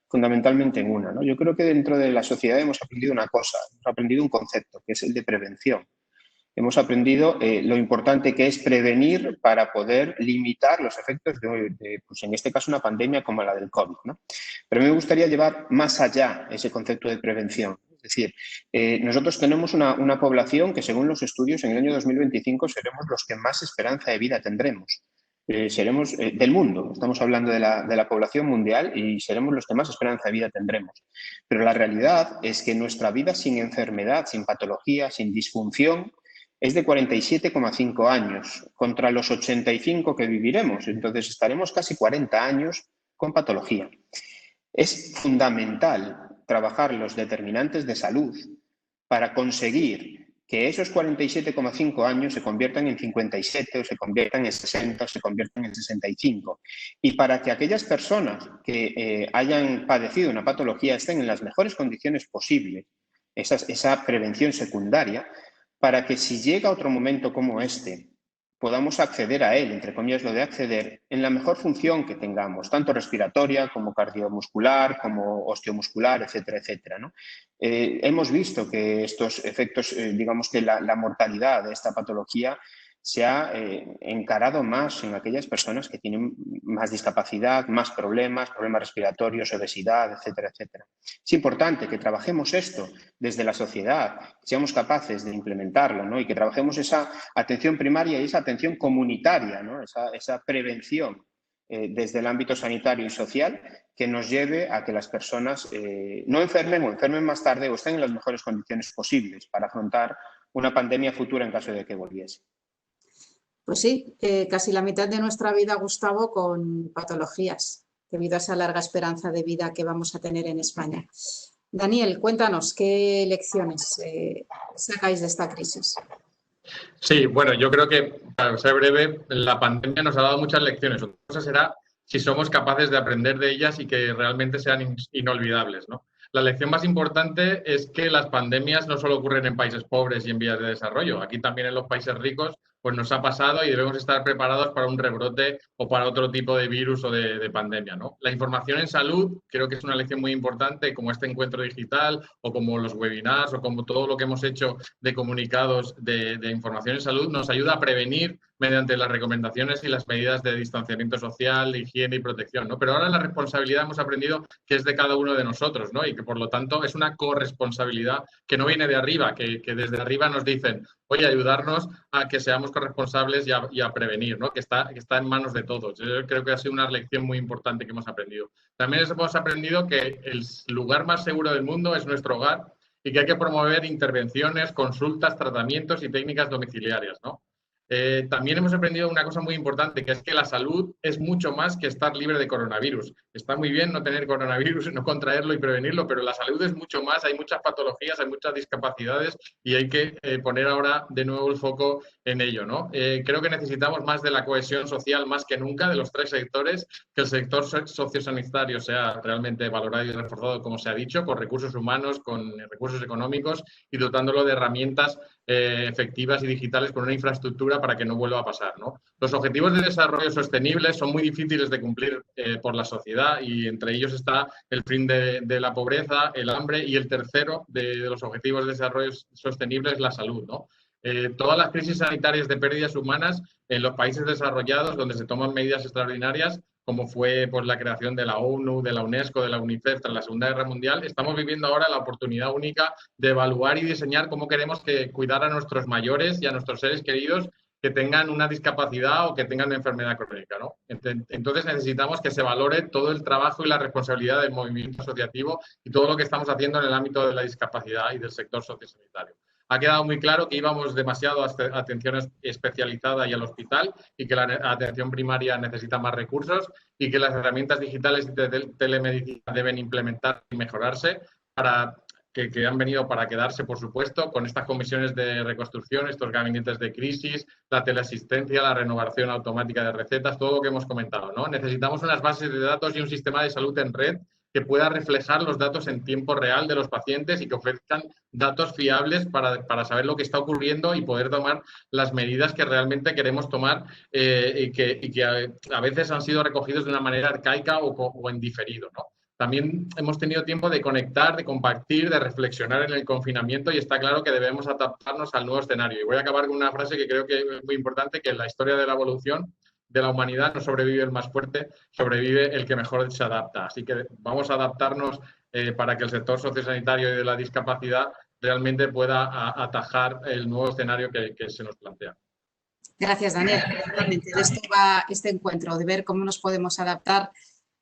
Speaker 6: fundamentalmente en una, ¿no? Yo creo que dentro de la sociedad hemos aprendido una cosa, hemos aprendido un concepto, que es el de prevención. Hemos aprendido lo importante que es prevenir para poder limitar los efectos de pues en este caso, una pandemia como la del COVID, ¿no? Pero a mí me gustaría llevar más allá ese concepto de prevención. Es decir, nosotros tenemos una población que, según los estudios, en el año 2025 seremos los que más esperanza de vida tendremos. Seremos del mundo, estamos hablando de la población mundial y seremos los que más esperanza de vida tendremos. Pero la realidad es que nuestra vida sin enfermedad, sin patología, sin disfunción, es de 47,5 años contra los 85 que viviremos. Entonces estaremos casi 40 años con patología. Es fundamental trabajar los determinantes de salud para conseguir que esos 47,5 años se conviertan en 57 o se conviertan en 60 o se conviertan en 65. Y para que aquellas personas que hayan padecido una patología estén en las mejores condiciones posibles, esa prevención secundaria, para que si llega otro momento como este, podamos acceder a él, entre comillas lo de acceder, en la mejor función que tengamos, tanto respiratoria como cardiomuscular, como osteomuscular, etcétera, etcétera, ¿no? Hemos visto que estos efectos, digamos que la mortalidad de esta patología se ha encarado más en aquellas personas que tienen más discapacidad, más problemas respiratorios, obesidad, etcétera, etcétera. Es importante que trabajemos esto desde la sociedad, que seamos capaces de implementarlo, ¿no? Y que trabajemos esa atención primaria y esa atención comunitaria, ¿no? Esa prevención desde el ámbito sanitario y social que nos lleve a que las personas no enfermen o enfermen más tarde o estén en las mejores condiciones posibles para afrontar una pandemia futura en caso de que volviese.
Speaker 1: Pues sí, casi la mitad de nuestra vida, Gustavo, con patologías, debido a esa larga esperanza de vida que vamos a tener en España. Daniel, cuéntanos, ¿qué lecciones sacáis de esta crisis?
Speaker 7: Sí, bueno, yo creo que, para ser breve, la pandemia nos ha dado muchas lecciones. Otra cosa será si somos capaces de aprender de ellas y que realmente sean inolvidables, ¿no? La lección más importante es que las pandemias no solo ocurren en países pobres y en vías de desarrollo. Aquí también en los países ricos pues nos ha pasado y debemos estar preparados para un rebrote o para otro tipo de virus o de pandemia, ¿no? La información en salud creo que es una lección muy importante, como este encuentro digital o como los webinars o como todo lo que hemos hecho de comunicados de información en salud nos ayuda a prevenir mediante las recomendaciones y las medidas de distanciamiento social, de higiene y protección, ¿no? Pero ahora la responsabilidad hemos aprendido que es de cada uno de nosotros, ¿no? Y que por lo tanto es una corresponsabilidad que no viene de arriba, que desde arriba nos dicen, oye, ayudarnos a que seamos corresponsables y a prevenir, ¿no? Que está en manos de todos. Yo creo que ha sido una lección muy importante que hemos aprendido. También hemos aprendido que el lugar más seguro del mundo es nuestro hogar y que hay que promover intervenciones, consultas, tratamientos y técnicas domiciliarias, ¿no? También hemos aprendido una cosa muy importante, que es que la salud es mucho más que estar libre de coronavirus. Está muy bien no tener coronavirus, no contraerlo y prevenirlo, pero la salud es mucho más, hay muchas patologías, hay muchas discapacidades y hay que poner ahora de nuevo el foco en ello, ¿no? Creo que necesitamos más de la cohesión social más que nunca de los tres sectores, que el sector sociosanitario sea realmente valorado y reforzado, como se ha dicho, con recursos humanos, con recursos económicos y dotándolo de herramientas efectivas y digitales con una infraestructura para que no vuelva a pasar, ¿no? Los objetivos de desarrollo sostenible son muy difíciles de cumplir por la sociedad y entre ellos está el fin de la pobreza, el hambre y el tercero de los objetivos de desarrollo sostenible es la salud, ¿no? Todas las crisis sanitarias de pérdidas humanas en los países desarrollados donde se toman medidas extraordinarias como fue pues, la creación de la ONU, de la UNESCO, de la UNICEF tras la Segunda Guerra Mundial, estamos viviendo ahora la oportunidad única de evaluar y diseñar cómo queremos cuidar a nuestros mayores y a nuestros seres queridos que tengan una discapacidad o que tengan una enfermedad crónica, ¿no? Entonces necesitamos que se valore todo el trabajo y la responsabilidad del movimiento asociativo y todo lo que estamos haciendo en el ámbito de la discapacidad y del sector sociosanitario. Ha quedado muy claro que íbamos demasiado a atención especializada y al hospital y que la atención primaria necesita más recursos y que las herramientas digitales y de telemedicina deben implementar y mejorarse para que han venido para quedarse, por supuesto, con estas comisiones de reconstrucción, estos gabinetes de crisis, la teleasistencia, la renovación automática de recetas, todo lo que hemos comentado, ¿no? Necesitamos unas bases de datos y un sistema de salud en red que pueda reflejar los datos en tiempo real de los pacientes y que ofrezcan datos fiables para saber lo que está ocurriendo y poder tomar las medidas que realmente queremos tomar y que a veces han sido recogidos de una manera arcaica o en diferido, ¿no? También hemos tenido tiempo de conectar, de compartir, de reflexionar en el confinamiento y está claro que debemos adaptarnos al nuevo escenario. Y voy a acabar con una frase que creo que es muy importante, que en la historia de la evolución de la humanidad no sobrevive el más fuerte, sobrevive el que mejor se adapta. Así que vamos a adaptarnos para que el sector sociosanitario y de la discapacidad realmente pueda atajar el nuevo escenario que se nos plantea.
Speaker 1: Gracias, Daniel. De esto va este encuentro, de ver cómo nos podemos adaptar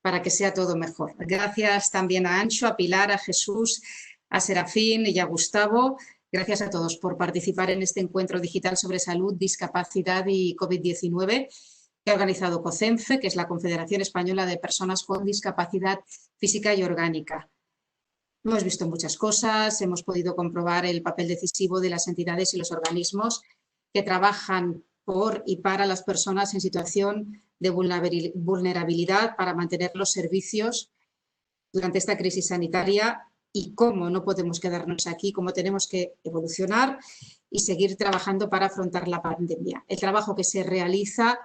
Speaker 1: para que sea todo mejor. Gracias también a Anxo, a Pilar, a Jesús, a Serafín y a Gustavo. Gracias a todos por participar en este encuentro digital sobre salud, discapacidad y COVID-19. que ha organizado COCENFE, que es la Confederación Española de Personas con Discapacidad Física y Orgánica. Hemos visto muchas cosas, hemos podido comprobar el papel decisivo de las entidades y los organismos que trabajan por y para las personas en situación de vulnerabilidad para mantener los servicios durante esta crisis sanitaria y cómo no podemos quedarnos aquí, cómo tenemos que evolucionar y seguir trabajando para afrontar la pandemia. El trabajo que se realiza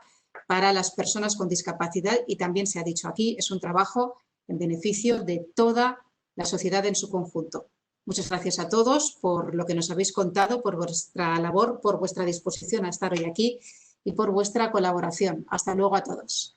Speaker 1: para las personas con discapacidad, y también se ha dicho aquí, es un trabajo en beneficio de toda la sociedad en su conjunto. Muchas gracias a todos por lo que nos habéis contado, por vuestra labor, por vuestra disposición a estar hoy aquí y por vuestra colaboración. Hasta luego a todos.